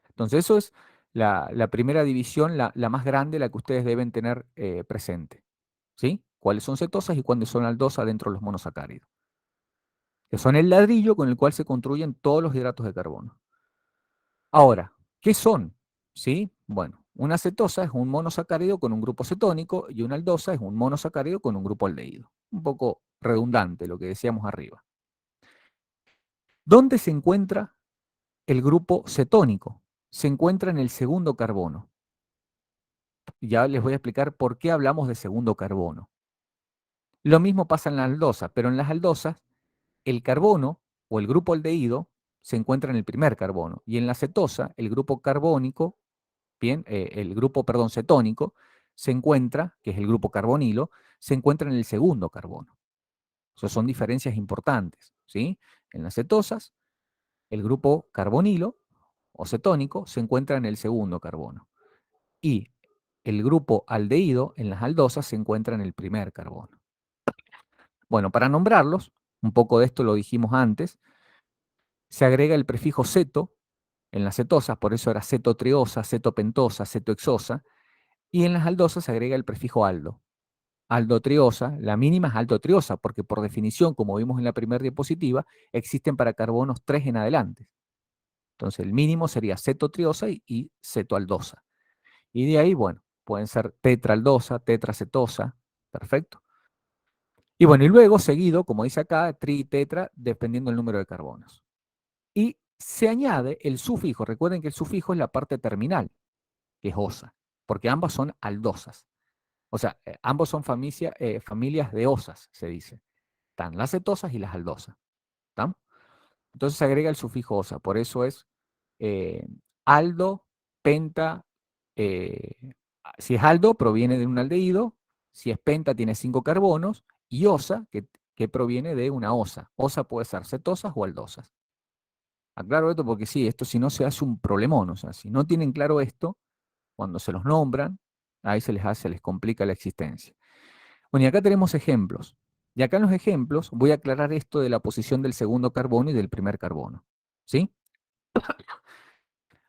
Entonces, eso es la primera división, la más grande, la que ustedes deben tener presente. ¿Sí? ¿Cuáles son cetosas y cuáles son aldosas dentro de los monosacáridos? Que son el ladrillo con el cual se construyen todos los hidratos de carbono. Ahora, ¿qué son? ¿Sí? Bueno, una cetosa es un monosacárido con un grupo cetónico y una aldosa es un monosacárido con un grupo aldehído. Un poco redundante lo que decíamos arriba. ¿Dónde se encuentra el grupo cetónico? Se encuentra en el segundo carbono. Ya les voy a explicar por qué hablamos de segundo carbono. Lo mismo pasa en la aldosa, pero en las aldosas el carbono o el grupo aldehído se encuentra en el primer carbono y en la cetosa el grupo carbónico, bien, el grupo, perdón, cetónico se encuentra, que es el grupo carbonilo, se encuentra en el segundo carbono. O sea, son diferencias importantes, ¿sí? En las cetosas el grupo carbonilo o cetónico se encuentra en el segundo carbono y el grupo aldehído en las aldosas se encuentra en el primer carbono. Bueno, para nombrarlos, un poco de esto lo dijimos antes, se agrega el prefijo ceto en las cetosas, por eso era cetotriosa, cetopentosa, cetohexosa, y en las aldosas se agrega el prefijo aldo. Aldotriosa, la mínima es aldotriosa, porque por definición, como vimos en la primera diapositiva, existen para carbonos 3 en adelante. Entonces el mínimo sería cetotriosa y cetoaldosa. Y de ahí, bueno, pueden ser tetraaldosa, tetracetosa, perfecto. Y bueno, y luego seguido, como dice acá, tri, tetra, dependiendo del número de carbonos. Y se añade el sufijo, recuerden que el sufijo es la parte terminal, que es osa, porque ambas son aldosas. O sea, ambos son familias de osas, se dice. Están las cetosas y las aldosas. ¿Estamos? Entonces se agrega el sufijo osa, por eso es eh, aldo, penta. Si es aldo, proviene de un aldehído. Si es penta, tiene 5 carbonos. Y osa, que proviene de una osa. Osa puede ser cetosas o aldosas. Aclaro esto porque sí, esto si no se hace un problemón. O sea, si no tienen claro esto, cuando se los nombran, ahí se les complica la existencia. Bueno, y acá tenemos ejemplos. Y acá en los ejemplos voy a aclarar esto de la posición del segundo carbono y del primer carbono. ¿Sí?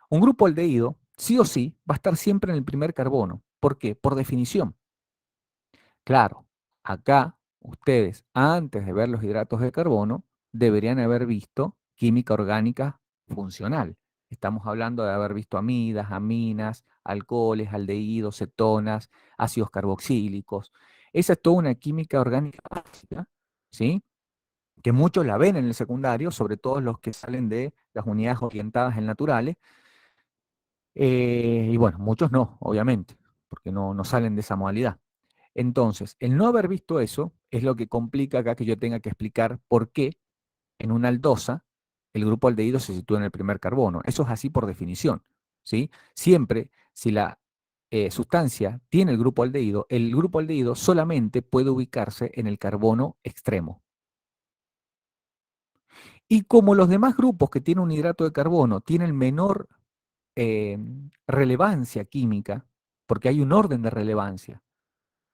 Un grupo aldehído, sí o sí, va a estar siempre en el primer carbono. ¿Por qué? Por definición. Claro, acá ustedes, antes de ver los hidratos de carbono, deberían haber visto química orgánica funcional. Estamos hablando de haber visto amidas, aminas, alcoholes, aldehídos, cetonas, ácidos carboxílicos. Esa es toda una química orgánica básica, ¿sí? Que muchos la ven en el secundario, sobre todo los que salen de las unidades orientadas en naturales. Y bueno, muchos no, obviamente, porque no salen de esa modalidad. Entonces, el no haber visto eso es lo que complica acá que yo tenga que explicar por qué en una aldosa el grupo aldehído se sitúa en el primer carbono. Eso es así por definición, ¿sí? Siempre, si la sustancia tiene el grupo aldehído solamente puede ubicarse en el carbono extremo. Y como los demás grupos que tienen un hidrato de carbono tienen menor eh, relevancia química, porque hay un orden de relevancia,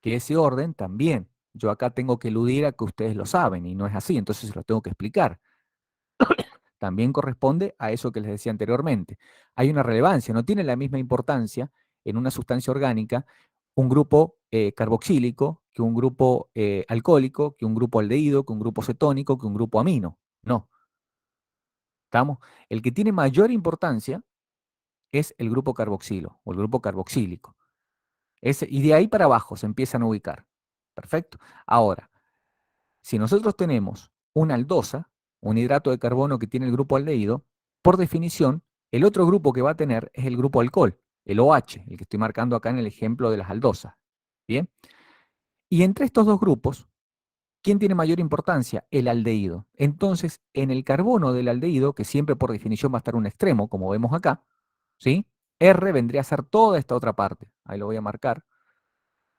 que ese orden también, yo acá tengo que eludir a que ustedes lo saben y no es así, entonces se lo tengo que explicar. También corresponde a eso que les decía anteriormente. Hay una relevancia, no tiene la misma importancia en una sustancia orgánica un grupo carboxílico que un grupo alcohólico, que un grupo aldehído, que un grupo cetónico, que un grupo amino. No, ¿estamos? El que tiene mayor importancia es el grupo carboxilo o el grupo carboxílico. Y de ahí para abajo se empiezan a ubicar. Perfecto. Ahora, si nosotros tenemos una aldosa, un hidrato de carbono que tiene el grupo aldehído, por definición, el otro grupo que va a tener es el grupo alcohol, el OH, el que estoy marcando acá en el ejemplo de las aldosas. ¿Bien? Y entre estos dos grupos, ¿quién tiene mayor importancia? El aldehído. Entonces, en el carbono del aldehído, que siempre por definición va a estar un extremo, como vemos acá, ¿sí? R vendría a ser toda esta otra parte. Ahí lo voy a marcar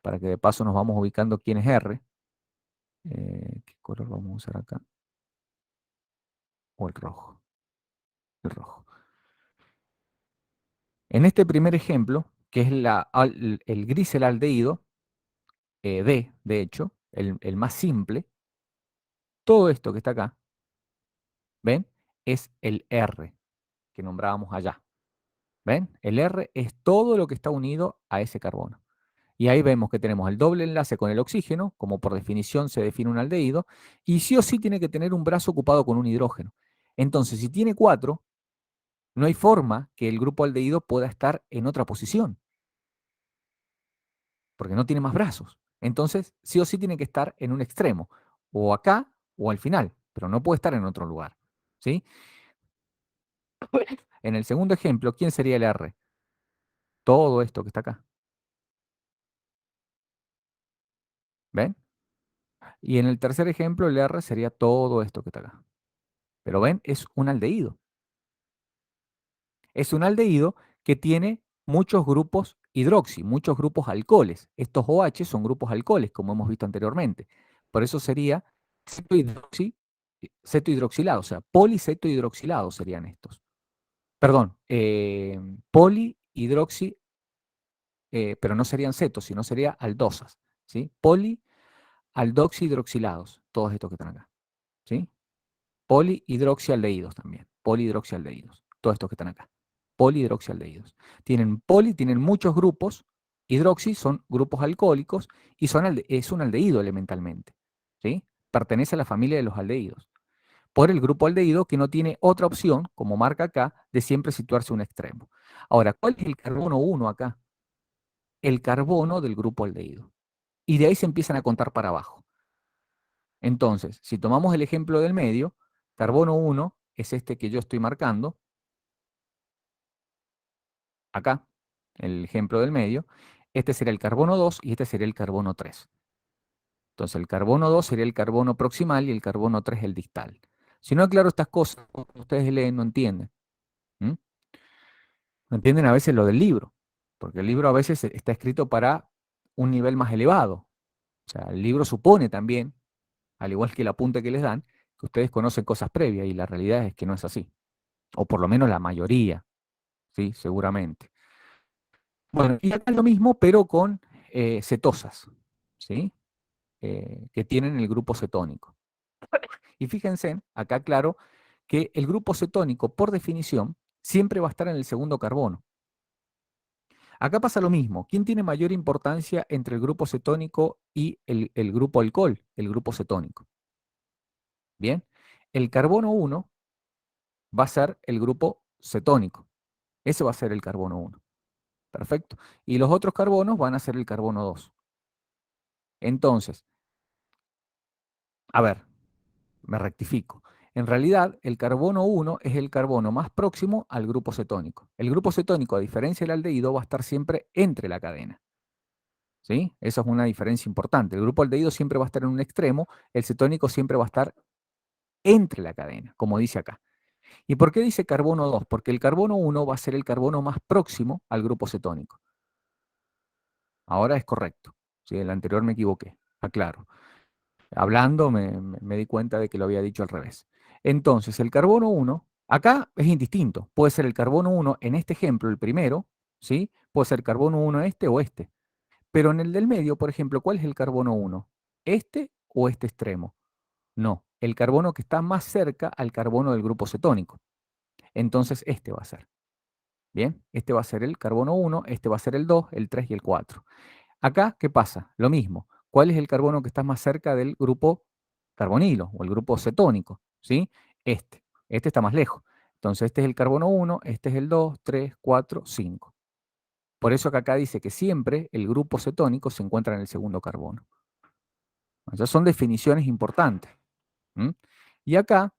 para que de paso nos vamos ubicando quién es R. ¿Qué color vamos a usar acá? O el rojo. El rojo. En este primer ejemplo, que es el gliceraldehído, D, de hecho, el más simple, todo esto que está acá, ¿ven? Es el R que nombrábamos allá. ¿Ven? El R es todo lo que está unido a ese carbono. Y ahí vemos que tenemos el doble enlace con el oxígeno, como por definición se define un aldehído, y sí o sí tiene que tener un brazo ocupado con un hidrógeno. Entonces, si tiene 4, no hay forma que el grupo aldehído pueda estar en otra posición, porque no tiene más brazos. Entonces, sí o sí tiene que estar en un extremo, o acá o al final, pero no puede estar en otro lugar. ¿Sí? En el segundo ejemplo, ¿quién sería el R? Todo esto que está acá. ¿Ven? Y en el tercer ejemplo, el R sería todo esto que está acá. Pero ven, es un aldehído. Es un aldehído que tiene muchos grupos hidroxi, muchos grupos alcoholes. Estos OH son grupos alcoholes, como hemos visto anteriormente. Por eso sería cetohidroxilado, o sea, policetohidroxilado serían estos. Perdón, polihidroxi, pero no serían cetos, sino sería aldosas, ¿sí? Polialdoxihidroxilados, todos estos que están acá, ¿sí? Polihidroxialdehídos también, polihidroxialdehídos, todos estos que están acá, polihidroxialdehídos. Tienen muchos grupos, hidroxi son grupos alcohólicos y es un aldehído elementalmente, ¿sí? Pertenece a la familia de los aldehídos. por el grupo aldehído que no tiene otra opción, como marca acá, de siempre situarse a un extremo. Ahora, ¿cuál es el carbono 1 acá? El carbono del grupo aldehído. Y de ahí se empiezan a contar para abajo. Entonces, si tomamos el ejemplo del medio, carbono 1 es este que yo estoy marcando, acá, el ejemplo del medio, este sería el carbono 2 y este sería el carbono 3. Entonces, el carbono 2 sería el carbono proximal y el carbono 3 el distal. Si no aclaro estas cosas, ustedes leen, no entienden. ¿Mm? No entienden a veces lo del libro, porque el libro a veces está escrito para un nivel más elevado. O sea, el libro supone también, al igual que el apunte que les dan, que ustedes conocen cosas previas y la realidad es que no es así. O por lo menos la mayoría, ¿sí? Seguramente. Bueno, y acá es lo mismo, pero con cetosas, ¿sí? Que tienen el grupo cetónico. Y fíjense, acá claro, que el grupo cetónico, por definición, siempre va a estar en el segundo carbono. Acá pasa lo mismo. ¿Quién tiene mayor importancia entre el grupo cetónico y el grupo alcohol? El grupo cetónico. Bien, el carbono 1 va a ser el grupo cetónico. Ese va a ser el carbono 1. Perfecto. Y los otros carbonos van a ser el carbono 2. Entonces, a ver, me rectifico. En realidad, el carbono 1 es el carbono más próximo al grupo cetónico. El grupo cetónico, a diferencia del aldehído, va a estar siempre entre la cadena. ¿Sí? Esa es una diferencia importante. El grupo aldehído siempre va a estar en un extremo, el cetónico siempre va a estar entre la cadena, como dice acá. ¿Y por qué dice carbono 2? Porque el carbono 1 va a ser el carbono más próximo al grupo cetónico. Ahora es correcto. ¿Sí? El anterior me equivoqué, aclaro. Hablando me di cuenta de que lo había dicho al revés. Entonces, el carbono 1, acá es indistinto. Puede ser el carbono 1 en este ejemplo, el primero, ¿sí? Puede ser carbono 1 este o este. Pero en el del medio, por ejemplo, ¿cuál es el carbono 1? ¿Este o este extremo? No, el carbono que está más cerca al carbono del grupo cetónico. Entonces, este va a ser. Bien, este va a ser el carbono 1, este va a ser el 2, el 3 y el 4. Acá, ¿qué pasa? Lo mismo. ¿Cuál es el carbono que está más cerca del grupo carbonilo o el grupo cetónico? ¿Sí? Este. Este está más lejos. Entonces, este es el carbono 1, este es el 2, 3, 4, 5. Por eso que acá dice que siempre el grupo cetónico se encuentra en el segundo carbono. Esas son definiciones importantes. ¿Mm? Y acá,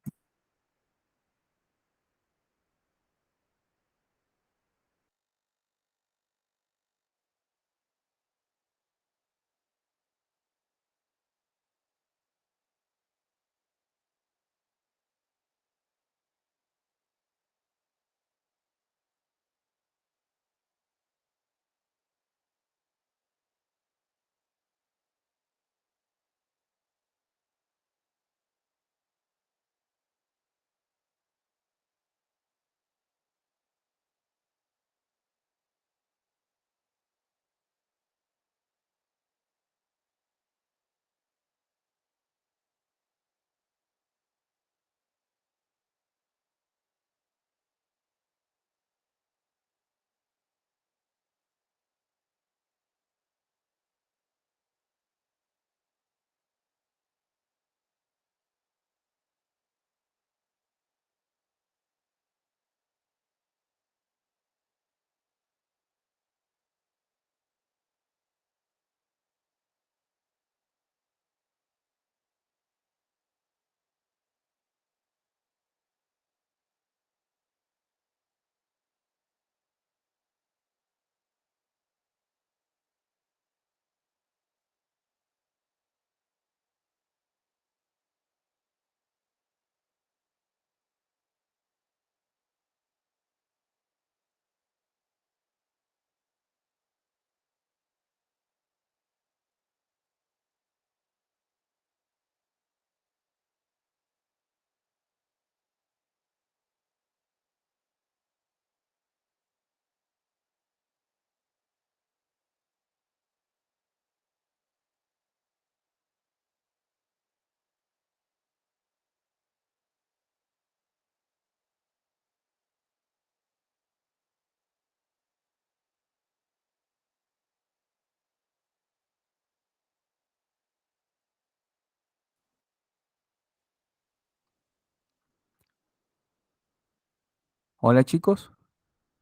Hola chicos,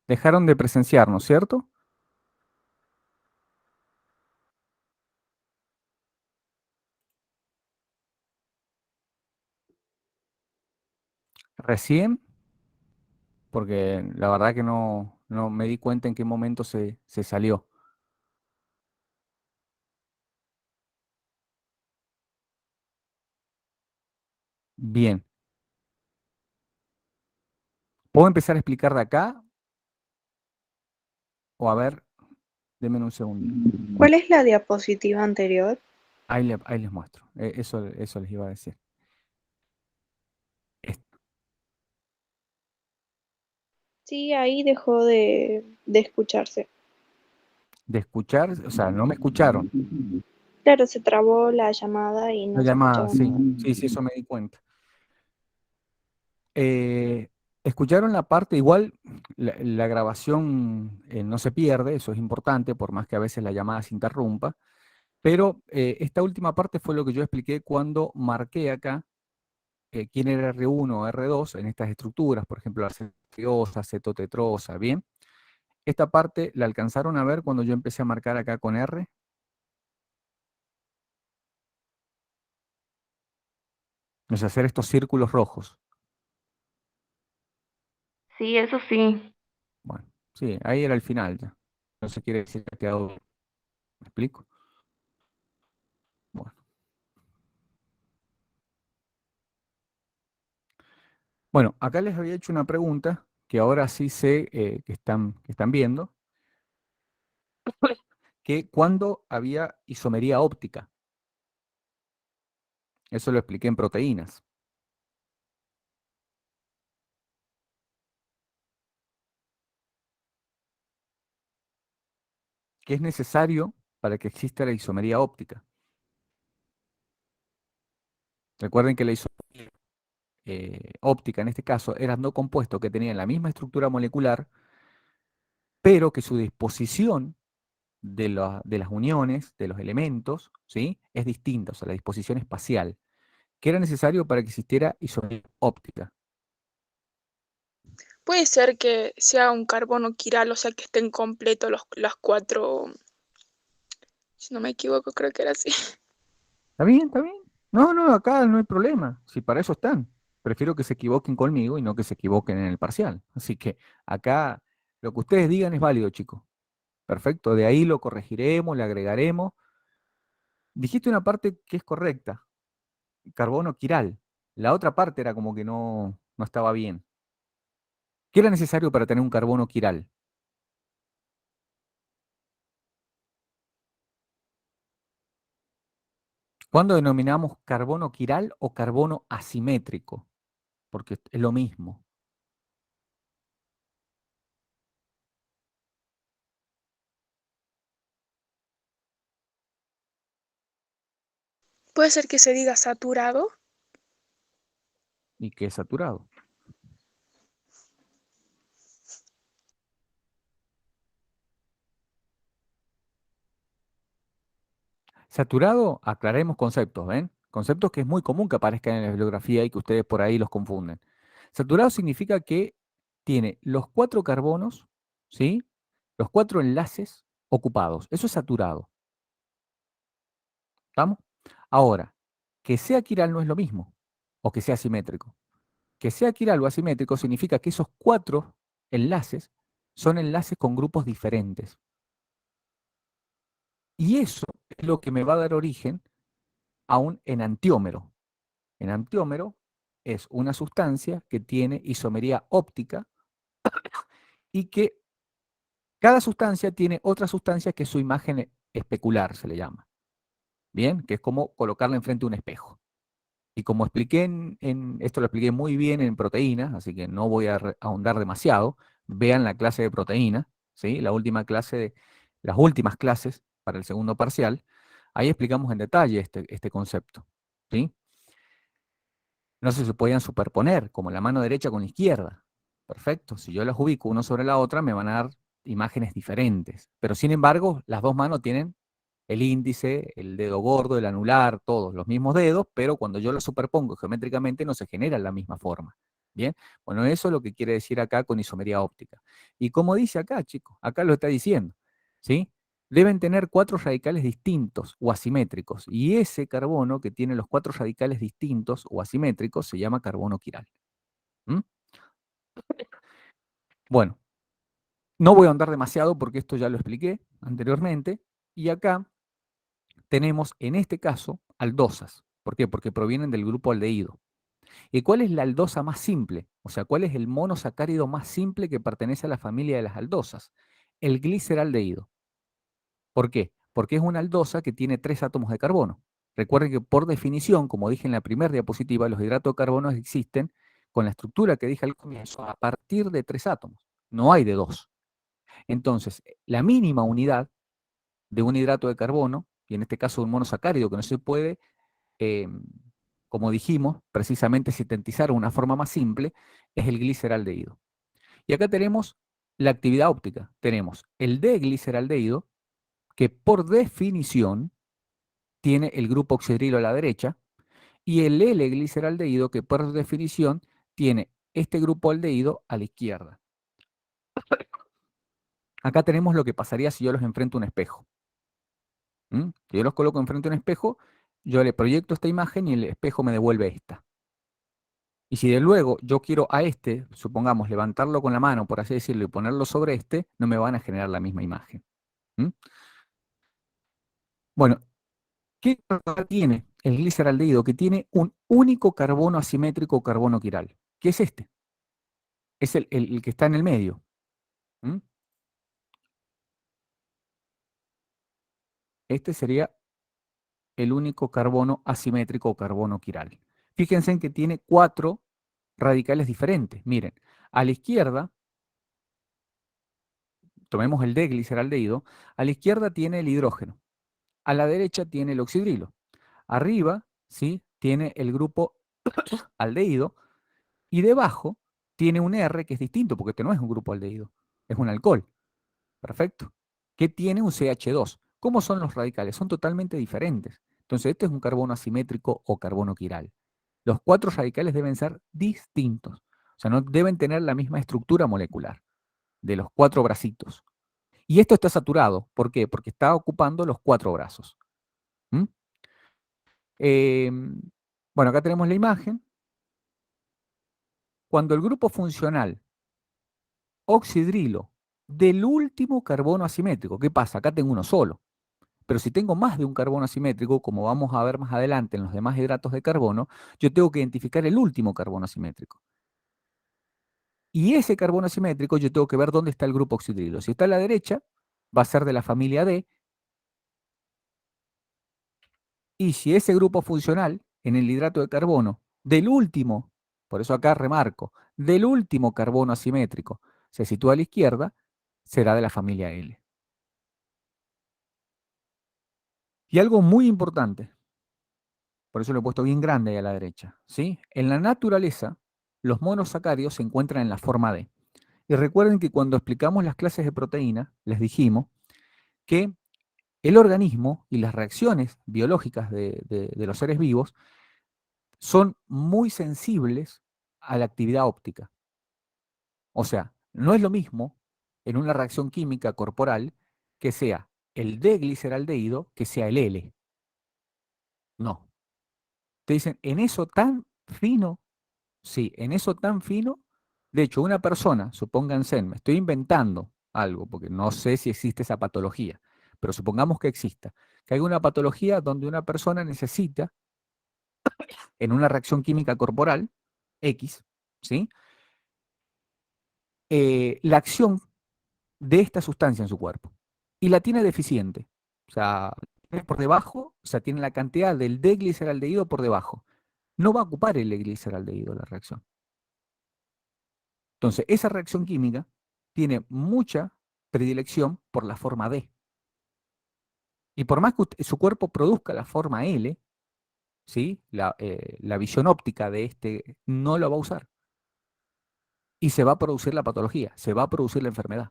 dejaron de presenciarnos, ¿cierto? Recién, porque la verdad que no me di cuenta en qué momento se salió. Bien, ¿puedo empezar a explicar de acá? O a ver, denme un segundito. ¿Cuál es la diapositiva anterior? Ahí les muestro. Eso les iba a decir. Es- Sí, ahí dejó de escucharse. De escuchar, o sea, no me escucharon. Claro, se trabó la llamada y La no se llamada, escuchaba sí, nada. sí, eso me di cuenta. ¿Escucharon la parte? Igual la grabación no se pierde, eso es importante, por más que a veces la llamada se interrumpa. Pero esta última parte fue lo que yo expliqué cuando marqué acá quién era R1 o R2 en estas estructuras, por ejemplo, la cetosa, cetotetrosa, ¿bien? Esta parte la alcanzaron a ver cuando yo empecé a marcar acá con R, es hacer estos círculos rojos. Sí, eso sí. Bueno, sí, ahí era el final ya. No se quiere decir que ha quedado, ¿me explico? Bueno, bueno, acá les había hecho una pregunta que ahora sí sé que están viendo, que cuando había isomería óptica, eso lo expliqué en proteínas. ¿Qué es necesario para que exista la isomería óptica? Recuerden que la isomería óptica en este caso eran dos compuestos que tenían la misma estructura molecular, pero que su disposición de las uniones, de los elementos, ¿sí? Es distinta, o sea, la disposición espacial. ¿Qué era necesario para que existiera isomería óptica? Puede ser que sea un carbono quiral, o sea que estén completos las cuatro, si no me equivoco, creo que era así. ¿Está bien? ¿Está bien? No, acá no hay problema. Si para eso están. Prefiero que se equivoquen conmigo y no que se equivoquen en el parcial. Así que acá lo que ustedes digan es válido, chicos. Perfecto, de ahí lo corregiremos, le agregaremos. Dijiste una parte que es correcta, carbono quiral. La otra parte era como que no estaba bien. ¿Qué era necesario para tener un carbono quiral? ¿Cuándo denominamos carbono quiral o carbono asimétrico? Porque es lo mismo. Puede ser que se diga saturado. ¿Y qué es saturado? Saturado, aclaremos conceptos, ¿ven? Conceptos que es muy común que aparezcan en la bibliografía y que ustedes por ahí los confunden. Saturado significa que tiene los cuatro carbonos, ¿sí? Los cuatro enlaces ocupados. Eso es saturado. ¿Estamos? Ahora, que sea quiral no es lo mismo, o que sea simétrico. Que sea quiral o asimétrico significa que esos cuatro enlaces son enlaces con grupos diferentes. Y eso es lo que me va a dar origen a un enantiómero. Enantiómero es una sustancia que tiene isomería óptica y que cada sustancia tiene otra sustancia que es su imagen especular, se le llama. Bien, que es como colocarla enfrente de un espejo. Y como expliqué esto lo expliqué muy bien en proteínas, así que no voy a ahondar demasiado. Vean la clase de proteína, ¿sí? La última clase las últimas clases para el segundo parcial. Ahí explicamos en detalle este concepto, ¿sí? No sé si se podían superponer, como la mano derecha con la izquierda. Perfecto. Si yo las ubico uno sobre la otra, me van a dar imágenes diferentes. Pero sin embargo, las dos manos tienen el índice, el dedo gordo, el anular, todos los mismos dedos, pero cuando yo los superpongo geométricamente no se generan la misma forma. Bien, bueno, eso es lo que quiere decir acá con isomería óptica. Y como dice acá, chicos, acá lo está diciendo, ¿sí? Deben tener 4 radicales distintos o asimétricos, y ese carbono que tiene los 4 radicales distintos o asimétricos se llama carbono quiral. ¿Mm? Bueno, no voy a ahondar demasiado porque esto ya lo expliqué anteriormente, y acá tenemos en este caso aldosas. ¿Por qué? Porque provienen del grupo aldehído. ¿Y cuál es la aldosa más simple? O sea, ¿cuál es el monosacárido más simple que pertenece a la familia de las aldosas? El gliceraldehído. ¿Por qué? Porque es una aldosa que tiene 3 átomos de carbono. Recuerden que por definición, como dije en la primera diapositiva, los hidratos de carbono existen con la estructura que dije al comienzo a partir de 3 átomos. No hay de 2. Entonces, la mínima unidad de un hidrato de carbono, y en este caso un monosacárido que no se puede, eh, como dijimos, precisamente sintetizar de una forma más simple, es el gliceraldehído. Y acá tenemos la actividad óptica. Tenemos el D-gliceraldehído, que por definición tiene el grupo oxidrilo a la derecha, y el L-gliceraldehído, que por definición tiene este grupo aldehído a la izquierda. Acá tenemos lo que pasaría si yo los enfrento a un espejo. Si yo los coloco enfrente a un espejo, yo le proyecto esta imagen y el espejo me devuelve esta. Y si de luego yo quiero a este, supongamos, levantarlo con la mano, por así decirlo, y ponerlo sobre este, no me van a generar la misma imagen. Bueno, ¿qué propiedad tiene el gliceraldehído? Que tiene un único carbono asimétrico o carbono quiral, que es este. Es el que está en el medio. Este sería el único carbono asimétrico o carbono quiral. Fíjense en que tiene 4 radicales diferentes. Miren, a la izquierda, tomemos el D-gliceraldehído, a la izquierda tiene el hidrógeno, a la derecha tiene el oxidrilo, arriba, ¿sí?, tiene el grupo aldehído, y debajo tiene un R que es distinto, porque este no es un grupo aldehído, es un alcohol. Perfecto. Que tiene un CH2. ¿Cómo son los radicales? Son totalmente diferentes. Entonces, este es un carbono asimétrico o carbono quiral. Los 4 radicales deben ser distintos. O sea, no deben tener la misma estructura molecular de los 4 bracitos. Y esto está saturado. ¿Por qué? Porque está ocupando los 4 brazos. Bueno, acá tenemos la imagen. Cuando el grupo funcional oxidrilo del último carbono asimétrico, ¿qué pasa? Acá tengo uno solo. Pero si tengo más de un carbono asimétrico, como vamos a ver más adelante en los demás hidratos de carbono, yo tengo que identificar el último carbono asimétrico. Y ese carbono asimétrico yo tengo que ver dónde está el grupo oxidrilo. Si está a la derecha, va a ser de la familia D. Y si ese grupo funcional en el hidrato de carbono del último, por eso acá remarco, del último carbono asimétrico se sitúa a la izquierda, será de la familia L. Y algo muy importante, por eso lo he puesto bien grande ahí a la derecha, ¿sí? En la naturaleza, los monosacáridos se encuentran en la forma D. Y recuerden que cuando explicamos las clases de proteína, les dijimos que el organismo y las reacciones biológicas de los seres vivos son muy sensibles a la actividad óptica. O sea, no es lo mismo en una reacción química corporal que sea el D-gliceraldehído que sea el L. No. Te dicen, en eso tan fino, sí, en eso tan fino, de hecho, una persona, supónganse, me estoy inventando algo, porque no sé si existe esa patología, pero supongamos que exista, que hay una patología donde una persona necesita, en una reacción química corporal, X, ¿sí?, la acción de esta sustancia en su cuerpo, y la tiene deficiente, o sea, por debajo, o sea, tiene la cantidad del D-gliceraldehído por debajo, no va a ocupar el gliceraldehído la reacción. Entonces, esa reacción química tiene mucha predilección por la forma D. Y por más que su cuerpo produzca la forma L, ¿sí?, la visión óptica de este no lo va a usar. Y se va a producir la patología, se va a producir la enfermedad.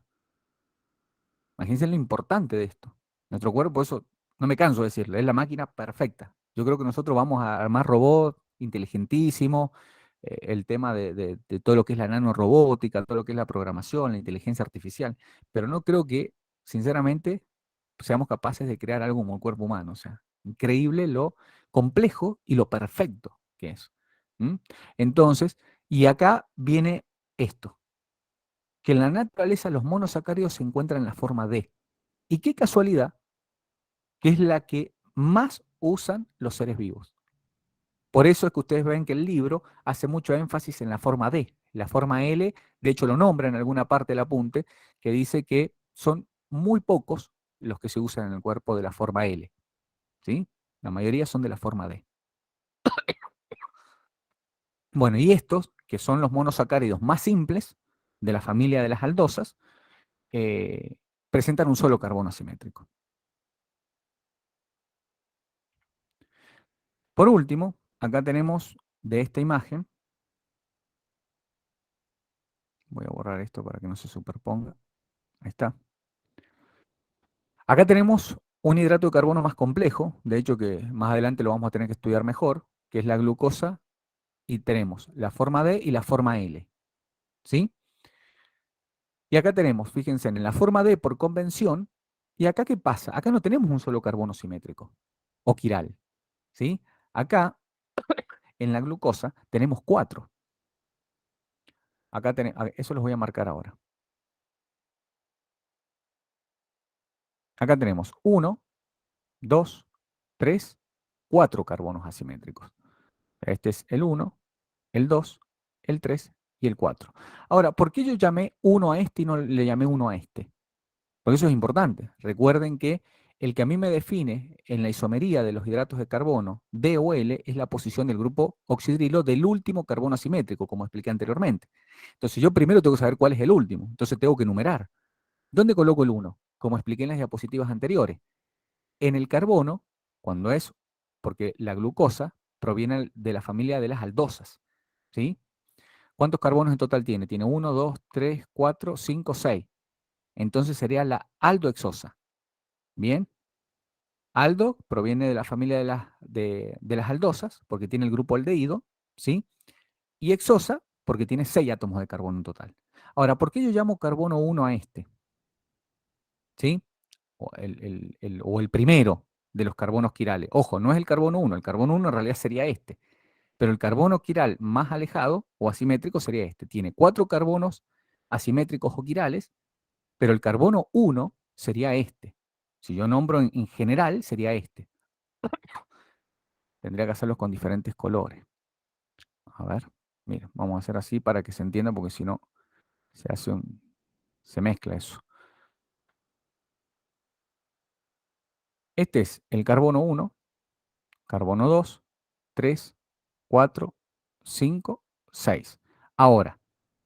Imagínense lo importante de esto. Nuestro cuerpo, eso no me canso de decirlo, es la máquina perfecta. Yo creo que nosotros vamos a armar robots inteligentísimos, el tema de todo lo que es la nanorobótica, todo lo que es la programación, la inteligencia artificial, pero no creo que, sinceramente, seamos capaces de crear algo como el cuerpo humano. O sea, increíble lo complejo y lo perfecto que es. ¿Mm? Entonces, y acá viene esto, que en la naturaleza los monosacáridos se encuentran en la forma D. Y qué casualidad que es la que más usan los seres vivos. Por eso es que ustedes ven que el libro hace mucho énfasis en la forma D. La forma L, de hecho lo nombra en alguna parte del apunte, que dice que son muy pocos los que se usan en el cuerpo de la forma L. ¿Sí? La mayoría son de la forma D. Bueno, y estos, que son los monosacáridos más simples de la familia de las aldosas, presentan un solo carbono asimétrico. Por último, acá tenemos de esta imagen, voy a borrar esto para que no se superponga, ahí está. Acá tenemos un hidrato de carbono más complejo, de hecho que más adelante lo vamos a tener que estudiar mejor, que es la glucosa, y tenemos la forma D y la forma L, ¿sí? Y acá tenemos, fíjense, en la forma D por convención, y acá ¿qué pasa? Acá no tenemos un solo carbono simétrico, o quiral, ¿sí? Acá, en la glucosa, tenemos 4. Acá tenemos, eso los voy a marcar ahora. Acá tenemos 1, 2, 3, 4 carbonos asimétricos. Este es el 1, el 2, el 3 y el 4. Ahora, ¿por qué yo llamé 1 a este y no le llamé 1 a este? Porque eso es importante. Recuerden que el que a mí me define en la isomería de los hidratos de carbono, D o L, es la posición del grupo oxidrilo del último carbono asimétrico, como expliqué anteriormente. Entonces yo primero tengo que saber cuál es el último. Entonces tengo que numerar. ¿Dónde coloco el 1? Como expliqué en las diapositivas anteriores. En el carbono, cuando es, porque la glucosa proviene de la familia de las aldosas, ¿sí? ¿Cuántos carbonos en total tiene? Tiene 1, 2, 3, 4, 5, 6. Entonces sería la aldohexosa. Bien, aldo proviene de la familia de las aldosas, porque tiene el grupo aldehído, ¿sí? Y hexosa, porque tiene 6 átomos de carbono en total. Ahora, ¿por qué yo llamo carbono 1 a este? ¿Sí? O el primero de los carbonos quirales. Ojo, no es el carbono 1, el carbono 1 en realidad sería este, pero el carbono quiral más alejado o asimétrico sería este. Tiene 4 carbonos asimétricos o quirales, pero el carbono 1 sería este. Si yo nombro en general, sería este. Tendría que hacerlos con diferentes colores. A ver, mira, vamos a hacer así para que se entienda, porque si no, se mezcla eso. Este es el carbono 1, carbono 2, 3, 4, 5, 6. Ahora,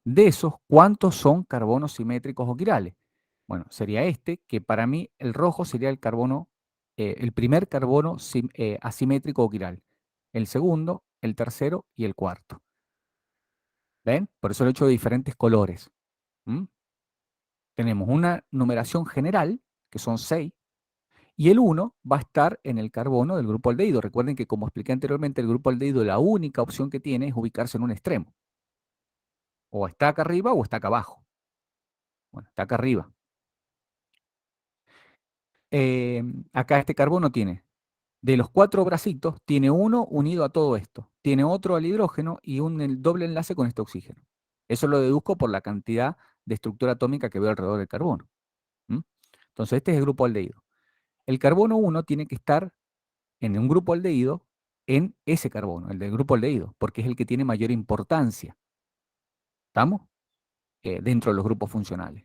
de esos, ¿cuántos son carbonos simétricos o quirales? Bueno, sería este, que para mí el rojo sería el carbono, el primer carbono asimétrico o quiral. El segundo, el tercero y el cuarto. ¿Ven? Por eso lo he hecho de diferentes colores. ¿Mm? Tenemos una numeración general, que son 6, y el 1 va a estar en el carbono del grupo aldehído. Recuerden que, como expliqué anteriormente, el grupo aldehído la única opción que tiene es ubicarse en un extremo. O está acá arriba o está acá abajo. Bueno, está acá arriba. Acá este carbono tiene, de los 4 bracitos, tiene uno unido a todo esto. Tiene otro al hidrógeno y el doble enlace con este oxígeno. Eso lo deduzco por la cantidad de estructura atómica que veo alrededor del carbono. ¿Mm? Entonces, este es el grupo aldehído. El carbono 1 tiene que estar en un grupo aldehído en ese carbono, el del grupo aldehído, porque es el que tiene mayor importancia. ¿Estamos? Dentro de los grupos funcionales.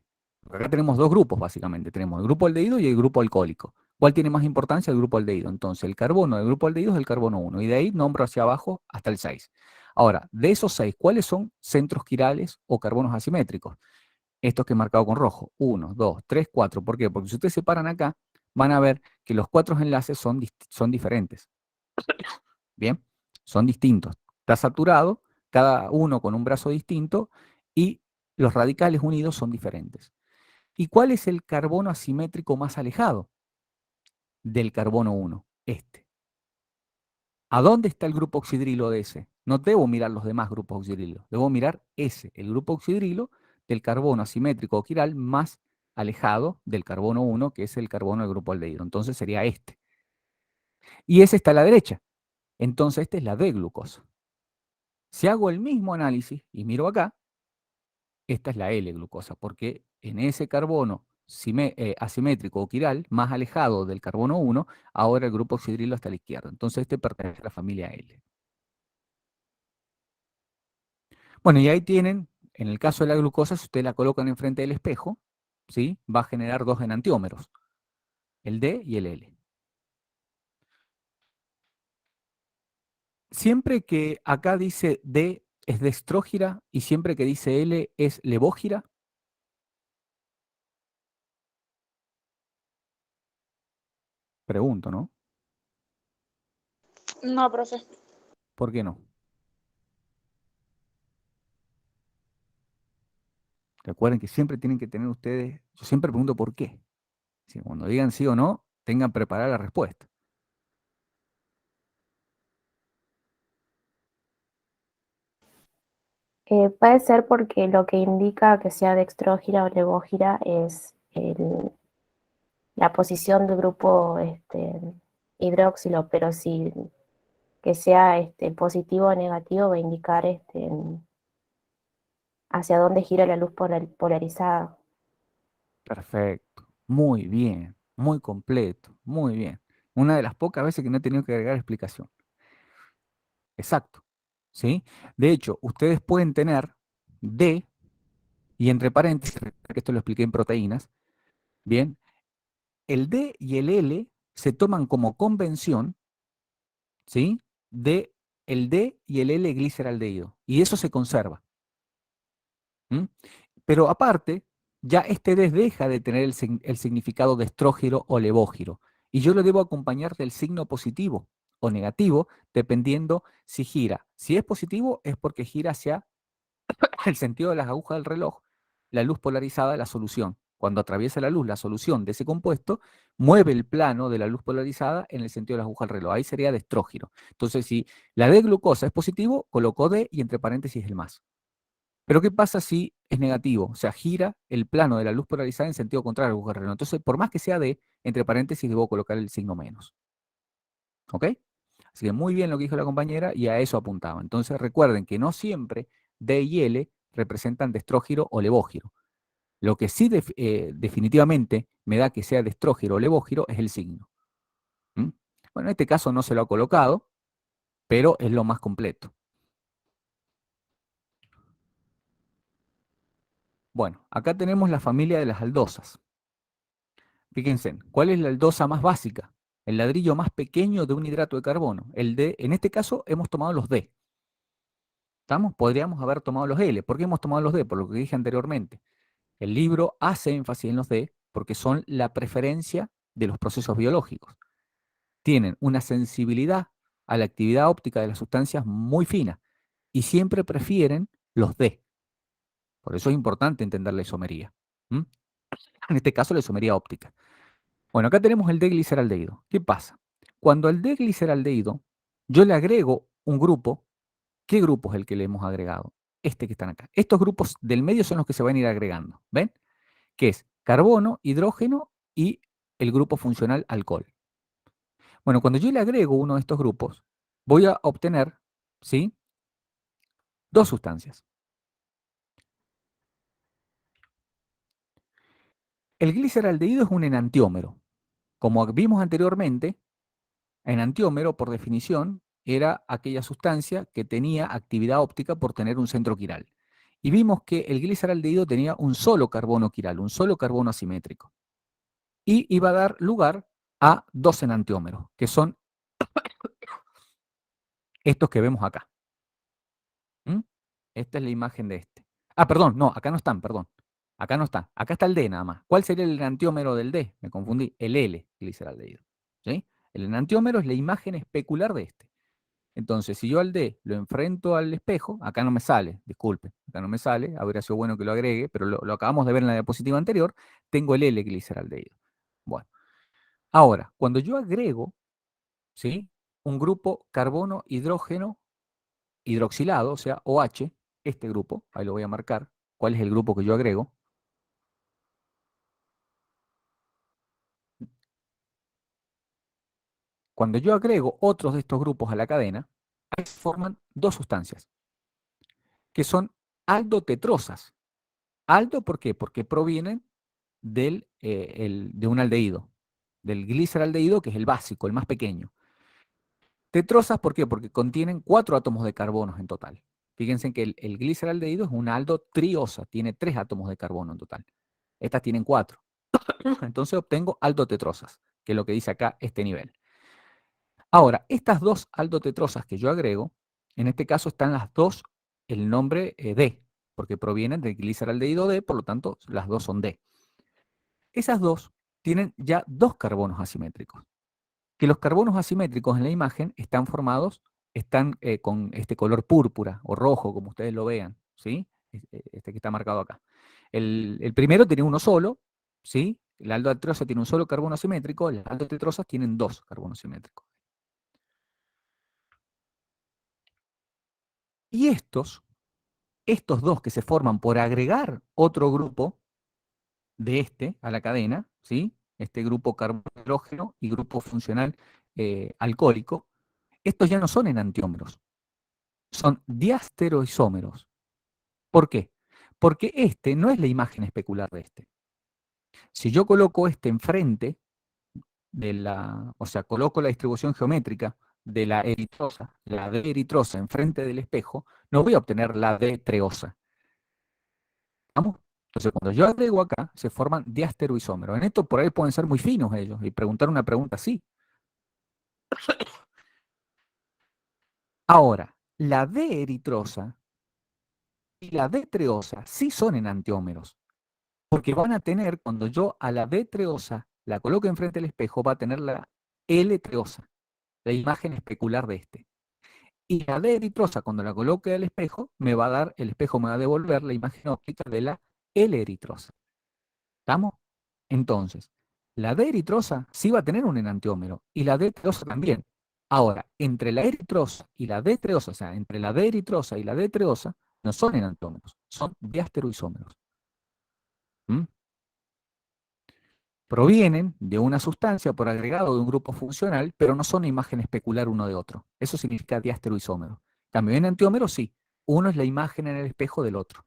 Acá tenemos 2 grupos, básicamente. Tenemos el grupo aldehído y el grupo alcohólico. ¿Cuál tiene más importancia? El grupo aldehído. Entonces, el carbono del grupo aldehído es el carbono 1. Y de ahí nombro hacia abajo hasta el 6. Ahora, de esos 6, ¿cuáles son centros quirales o carbonos asimétricos? Estos que he marcado con rojo. 1, 2, 3, 4. ¿Por qué? Porque si ustedes se paran acá, van a ver que los 4 enlaces son diferentes. Bien, son distintos. Está saturado, cada uno con un brazo distinto, y los radicales unidos son diferentes. ¿Y cuál es el carbono asimétrico más alejado del carbono 1? Este. ¿A dónde está el grupo oxidrilo de ese? No debo mirar los demás grupos oxidrilos, debo mirar ese, el grupo oxidrilo del carbono asimétrico o quiral más alejado del carbono 1, que es el carbono del grupo aldehído. Entonces sería este. Y ese está a la derecha. Entonces esta es la D-glucosa. Si hago el mismo análisis y miro acá, esta es la L-glucosa, porque en ese carbono asimétrico o quiral, más alejado del carbono 1, ahora el grupo oxidrilo está a la izquierda. Entonces este pertenece a la familia L. Bueno, y ahí tienen, en el caso de la glucosa, si ustedes la colocan enfrente del espejo, ¿sí? Va a generar dos enantiómeros, el D y el L. Siempre que acá dice D es destrógira y siempre que dice L es levógira. Pregunto, ¿no? No, profe. ¿Por qué no? Recuerden que siempre tienen que tener ustedes, yo siempre pregunto por qué. Si cuando digan sí o no, tengan preparada la respuesta. Puede ser porque lo que indica que sea dextrógira o levógira es la posición del grupo hidróxilo, pero si que sea positivo o negativo va a indicar hacia dónde gira la luz polarizada. Perfecto, muy bien, muy completo, muy bien. Una de las pocas veces que no he tenido que agregar explicación. Exacto, ¿sí? De hecho, ustedes pueden tener D, y entre paréntesis, que esto lo expliqué en proteínas, bien, el D y el L se toman como convención, ¿sí? De el D y el L gliceraldehído, y eso se conserva. ¿Mm? Pero aparte, ya este D deja de tener el significado de estrógiro o levógiro, y yo lo debo acompañar del signo positivo o negativo, dependiendo si gira. Si es positivo, es porque gira hacia el sentido de las agujas del reloj, la luz polarizada de la solución. Cuando atraviesa la luz, la solución de ese compuesto mueve el plano de la luz polarizada en el sentido de las agujas del reloj. Ahí sería de estrógiro. Entonces, si la D-glucosa es positivo, coloco D y entre paréntesis el más. Pero ¿qué pasa si es negativo? O sea, gira el plano de la luz polarizada en sentido contrario a la aguja del reloj. Entonces, por más que sea D, entre paréntesis debo colocar el signo menos. ¿Ok? Así que muy bien lo que dijo la compañera y a eso apuntaba. Entonces recuerden que no siempre D y L representan destrógiro o levógiro. Lo que sí definitivamente me da que sea destrógiro o levógiro es el signo. ¿Mm? Bueno, en este caso no se lo ha colocado, pero es lo más completo. Bueno, acá tenemos la familia de las aldosas. Fíjense, ¿cuál es la aldosa más básica? El ladrillo más pequeño de un hidrato de carbono. El D, en este caso hemos tomado los D. ¿Estamos? Podríamos haber tomado los L. ¿Por qué hemos tomado los D? Por lo que dije anteriormente. El libro hace énfasis en los D porque son la preferencia de los procesos biológicos. Tienen una sensibilidad a la actividad óptica de las sustancias muy fina y siempre prefieren los D. Por eso es importante entender la isomería. ¿Mm? En este caso, la isomería óptica. Bueno, acá tenemos el D-gliceraldehído. ¿Qué pasa? Cuando al D-gliceraldehído yo le agrego un grupo, ¿qué grupo es el que le hemos agregado? Este que están acá. Estos grupos del medio son los que se van a ir agregando. ¿Ven? Que es carbono, hidrógeno y el grupo funcional alcohol. Bueno, cuando yo le agrego uno de estos grupos, voy a obtener, ¿sí? Dos sustancias. El gliceraldehído es un enantiómero. Como vimos anteriormente, enantiómero, por definición, era aquella sustancia que tenía actividad óptica por tener un centro quiral. Y vimos que el gliceraldehído tenía un solo carbono quiral, un solo carbono asimétrico. Y iba a dar lugar a dos enantiómeros, que son estos que vemos acá. ¿Mm? Esta es la imagen de este. Ah, perdón, no, acá no están, perdón. Acá no están. Acá está el D nada más. ¿Cuál sería el enantiómero del D? Me confundí. El L, gliceraldehído. ¿Sí? El enantiómero es la imagen especular de este. Entonces, si yo al D lo enfrento al espejo, acá no me sale, disculpe, acá no me sale, habría sido bueno que lo agregue, pero lo acabamos de ver en la diapositiva anterior, tengo el L gliceraldehído. Bueno, ahora, cuando yo agrego, ¿sí? un grupo carbono-hidrógeno hidroxilado, o sea, OH, este grupo, ahí lo voy a marcar, cuál es el grupo que yo agrego. Cuando yo agrego otros de estos grupos a la cadena, ahí se forman dos sustancias, que son aldotetrosas. Aldo, ¿por qué? Porque provienen de un aldehído, del gliceraldehído, que es el básico, el más pequeño. Tetrosas, ¿por qué? Porque contienen 4 átomos de carbono en total. Fíjense que el gliceraldehído es una aldotriosa, tiene 3 átomos de carbono en total. Estas tienen 4. Entonces obtengo aldotetrosas, que es lo que dice acá este nivel. Ahora, estas dos aldotetrosas que yo agrego, en este caso están las dos, el nombre D, porque provienen del gliceraldehído D, por lo tanto, las dos son D. Esas dos tienen ya 2 carbonos asimétricos. Que los carbonos asimétricos en la imagen están formados, están con este color púrpura o rojo, como ustedes lo vean, ¿sí? Este que está marcado acá. El primero tiene uno solo, ¿sí? La aldotetrosa tiene un solo carbono asimétrico, las aldotetrosas tienen 2 carbonos simétricos. Y estos dos que se forman por agregar otro grupo de este a la cadena, ¿sí? Este grupo carbono-hidrógeno y grupo funcional alcohólico, estos ya no son enantiómeros, son diastereoisómeros. ¿Por qué? Porque este no es la imagen especular de este. Si yo coloco este enfrente o sea, coloco la distribución geométrica de la eritrosa, la D eritrosa enfrente del espejo, no voy a obtener la D treosa. ¿Vamos? Entonces, cuando yo agrego acá, se forman diastereoisómeros. En esto por ahí pueden ser muy finos ellos y preguntar una pregunta así. Ahora, la D eritrosa y la D treosa sí son enantiómeros, porque van a tener, cuando yo a la D treosa la coloque enfrente del espejo, va a tener la L treosa, la imagen especular de este. Y la D eritrosa, cuando la coloque al espejo, el espejo me va a devolver la imagen óptica de la L eritrosa. ¿Estamos? Entonces, la D eritrosa sí va a tener un enantiómero, y la D treosa también. Ahora, entre la eritrosa y la D treosa, o sea, entre la D eritrosa y la D treosa, no son enantiómeros, son diastereoisómeros. ¿Mm? Provienen de una sustancia por agregado de un grupo funcional, pero no son imagen especular uno de otro. Eso significa diastereoisómero. También enantiómero, sí. Uno es la imagen en el espejo del otro,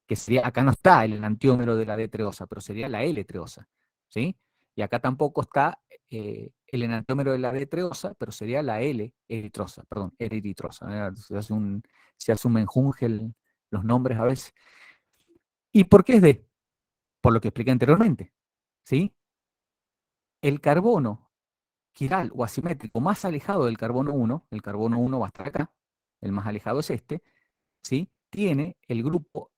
que sería, acá no está el enantiómero de la D treosa, pero sería la L treosa, ¿sí? Y acá tampoco está el enantiómero de la D treosa, pero sería la L eritrosa, perdón, L eritrosa. Se hace un menjunje los nombres a veces. ¿Y por qué es D? Por lo que expliqué anteriormente, ¿sí? El carbono quiral o asimétrico más alejado del carbono 1, el carbono 1 va a estar acá, el más alejado es este, ¿sí? Tiene el grupo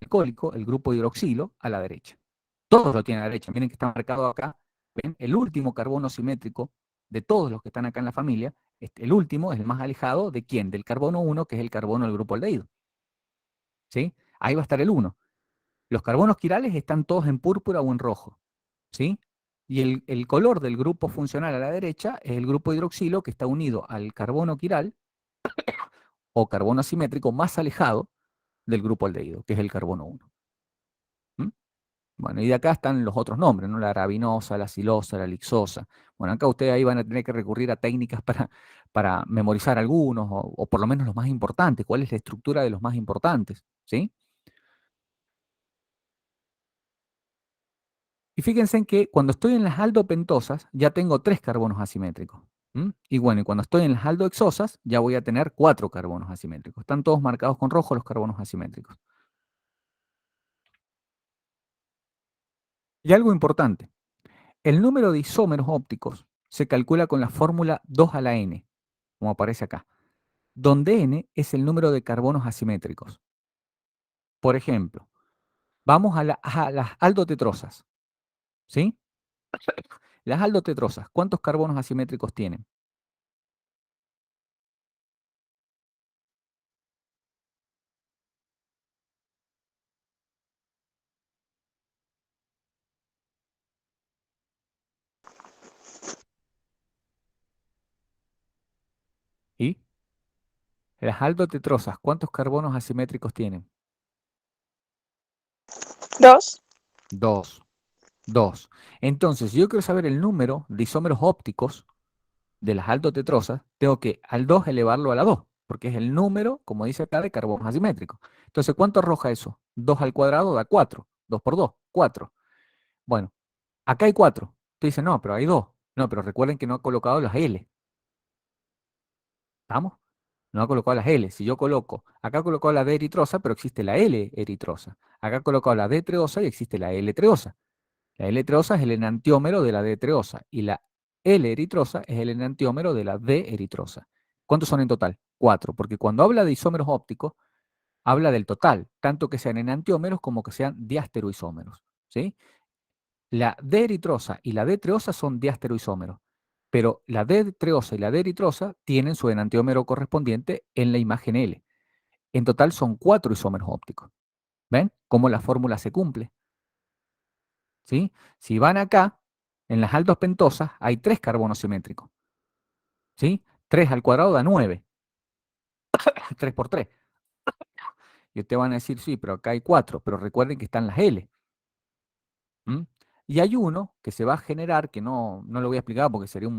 alcohólico, el grupo hidroxilo, a la derecha. Todos lo tienen a la derecha. Miren que está marcado acá. ¿Ven? El último carbono simétrico de todos los que están acá en la familia, el último es el más alejado de quién? Del carbono 1, que es el carbono del grupo aldehído. ¿Sí? Ahí va a estar el 1. Los carbonos quirales están todos en púrpura o en rojo. ¿Sí? Y el color del grupo funcional a la derecha es el grupo hidroxilo que está unido al carbono quiral o carbono asimétrico más alejado del grupo aldehído, que es el carbono 1. ¿Mm? Bueno, y de acá están los otros nombres, ¿no? La arabinosa, la silosa, la lixosa. Bueno, acá ustedes ahí van a tener que recurrir a técnicas para memorizar algunos, o por lo menos los más importantes. ¿Cuál es la estructura de los más importantes? ¿Sí? Y fíjense en que cuando estoy en las aldopentosas ya tengo 3 carbonos asimétricos. Y bueno, y cuando estoy en las aldohexosas ya voy a tener 4 carbonos asimétricos. Están todos marcados con rojo los carbonos asimétricos. Y algo importante, el número de isómeros ópticos se calcula con la fórmula 2 a la n, como aparece acá, donde n es el número de carbonos asimétricos. Por ejemplo, vamos a las aldotetrosas, ¿sí? Las aldotetrosas, ¿cuántos carbonos asimétricos tienen? Las aldotetrosas, ¿cuántos carbonos asimétricos tienen? 2. 2. 2. Entonces, si yo quiero saber el número de isómeros ópticos de las aldotetrosas, tengo que al 2 elevarlo a la 2, porque es el número, como dice acá, de carbonos asimétricos. Entonces, ¿cuánto arroja eso? 2 al cuadrado da 4. 2 por 2, 4. Bueno, acá hay 4. Tú dices, no, pero hay 2. No, pero recuerden que no ha colocado las L. ¿Estamos? No ha colocado las L. Si yo coloco, acá he colocado la D eritrosa, pero existe la L eritrosa. Acá he colocado la D treosa y existe la L treosa. La L treosa es el enantiómero de la D treosa y la L eritrosa es el enantiómero de la D eritrosa. ¿Cuántos son en total? 4, porque cuando habla de isómeros ópticos, habla del total, tanto que sean enantiómeros como que sean diasteroisómeros. ¿Sí? La D eritrosa y la D treosa son diasteroisómeros, pero la D treosa y la D eritrosa tienen su enantiómero correspondiente en la imagen L. En total son 4 isómeros ópticos. ¿Ven cómo la fórmula se cumple? ¿Sí? Si van acá, en las aldopentosas hay 3 carbonos simétricos. ¿Sí? 3 al cuadrado da 9. 3 por 3. Y ustedes van a decir, sí, pero acá hay 4. Pero recuerden que están las L. ¿Mm? Y hay uno que se va a generar, que no lo voy a explicar porque sería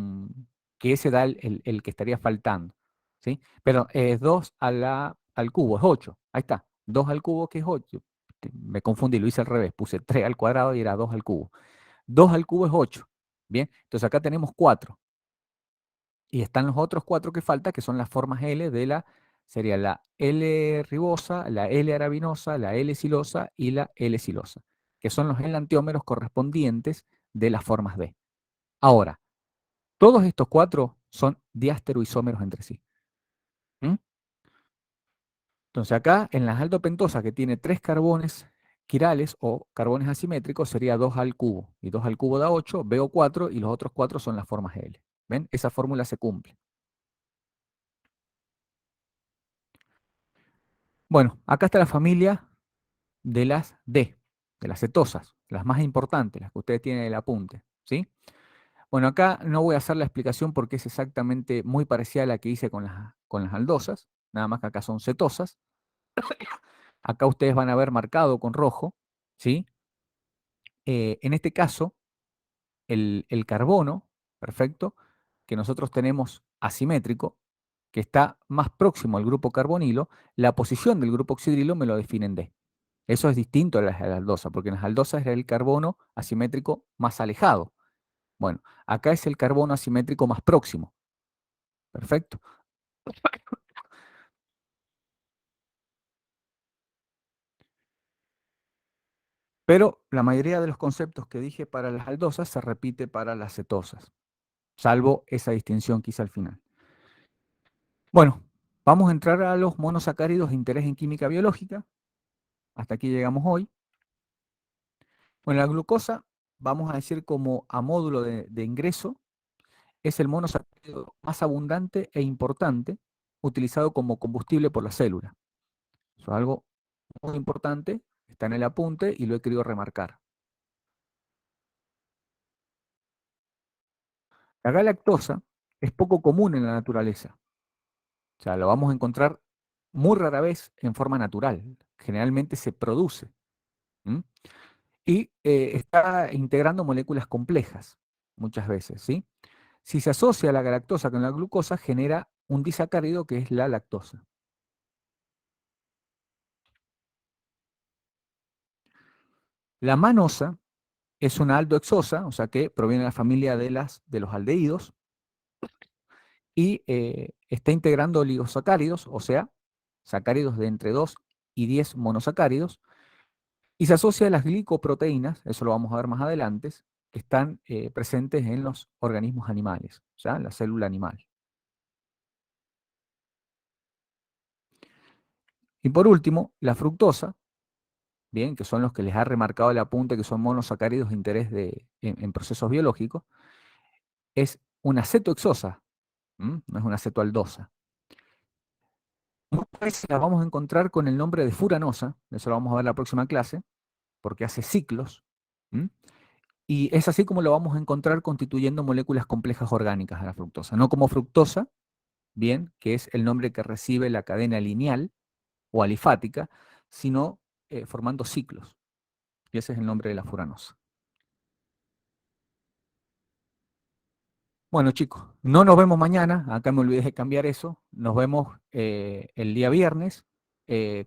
que ese da el que estaría faltando. ¿Sí? Pero es 2 al cubo, es 8. Ahí está. 2 al cubo que es 8. Me confundí, lo hice al revés. Puse 3 al cuadrado y era 2 al cubo. 2 al cubo es 8. Bien, entonces acá tenemos 4. Y están los otros 4 que faltan, que son las formas L sería la L ribosa, la L arabinosa, la L silosa y la L silosa, que son los enantiómeros correspondientes de las formas D. Ahora, todos estos 4 son diasteroisómeros entre sí. ¿Mm? Entonces acá, en las aldopentosas que tiene 3 carbones quirales o carbones asimétricos, sería 2 al cubo. Y 2 al cubo da 8, veo 4 y los otros 4 son las formas L. ¿Ven? Esa fórmula se cumple. Bueno, acá está la familia de las D, de las cetosas, las más importantes, las que ustedes tienen en el apunte, ¿sí? Bueno, acá no voy a hacer la explicación porque es exactamente muy parecida a la que hice con las aldosas, nada más que acá son cetosas. Acá ustedes van a ver marcado con rojo, ¿sí? En este caso, el carbono, perfecto, que nosotros tenemos asimétrico, que está más próximo al grupo carbonilo, la posición del grupo oxidrilo me lo define en D. Eso es distinto a las aldosas, porque en las aldosas era el carbono asimétrico más alejado. Bueno, acá es el carbono asimétrico más próximo. Perfecto. Pero la mayoría de los conceptos que dije para las aldosas se repite para las cetosas, salvo esa distinción que hice al final. Bueno, vamos a entrar a los monosacáridos de interés en química biológica. Hasta aquí llegamos hoy. Bueno, la glucosa, vamos a decir como a módulo de ingreso, es el monosacárido más abundante e importante utilizado como combustible por la célula. Eso es algo muy importante, está en el apunte y lo he querido remarcar. La galactosa es poco común en la naturaleza. O sea, lo vamos a encontrar muy rara vez en forma natural. Generalmente se produce. ¿M? Y está integrando moléculas complejas, muchas veces, ¿sí? Si se asocia la galactosa con la glucosa, genera un disacárido que es la lactosa. La manosa es una aldohexosa, o sea que proviene de la familia de los aldehídos, y está integrando oligosacáridos, o sea, sacáridos de entre 2 y 10 monosacáridos, y se asocia a las glicoproteínas, eso lo vamos a ver más adelante, que están presentes en los organismos animales, o sea, en la célula animal. Y por último, la fructosa, bien, que son los que les ha remarcado el apunte, que son monosacáridos de interés en procesos biológicos, es una cetohexosa, no es una cetoaldosa. Muchas veces la vamos a encontrar con el nombre de furanosa, eso lo vamos a ver en la próxima clase, porque hace ciclos, y es así como lo vamos a encontrar constituyendo moléculas complejas orgánicas de la fructosa, no como fructosa, bien, que es el nombre que recibe la cadena lineal o alifática, sino formando ciclos. Y ese es el nombre de la furanosa. Bueno, chicos, no nos vemos mañana, acá me olvidé de cambiar eso, nos vemos el día viernes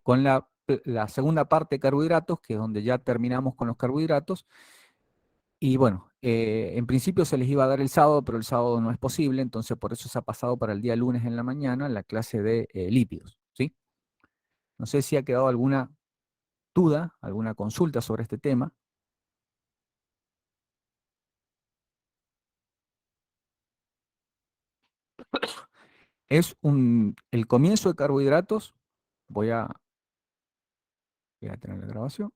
con la segunda parte de carbohidratos, que es donde ya terminamos con los carbohidratos, y bueno, en principio se les iba a dar el sábado, pero el sábado no es posible, entonces por eso se ha pasado para el día lunes en la mañana la clase de lípidos, ¿sí? No sé si ha quedado alguna duda, alguna consulta sobre este tema. Es el comienzo de carbohidratos. Voy a tener la grabación.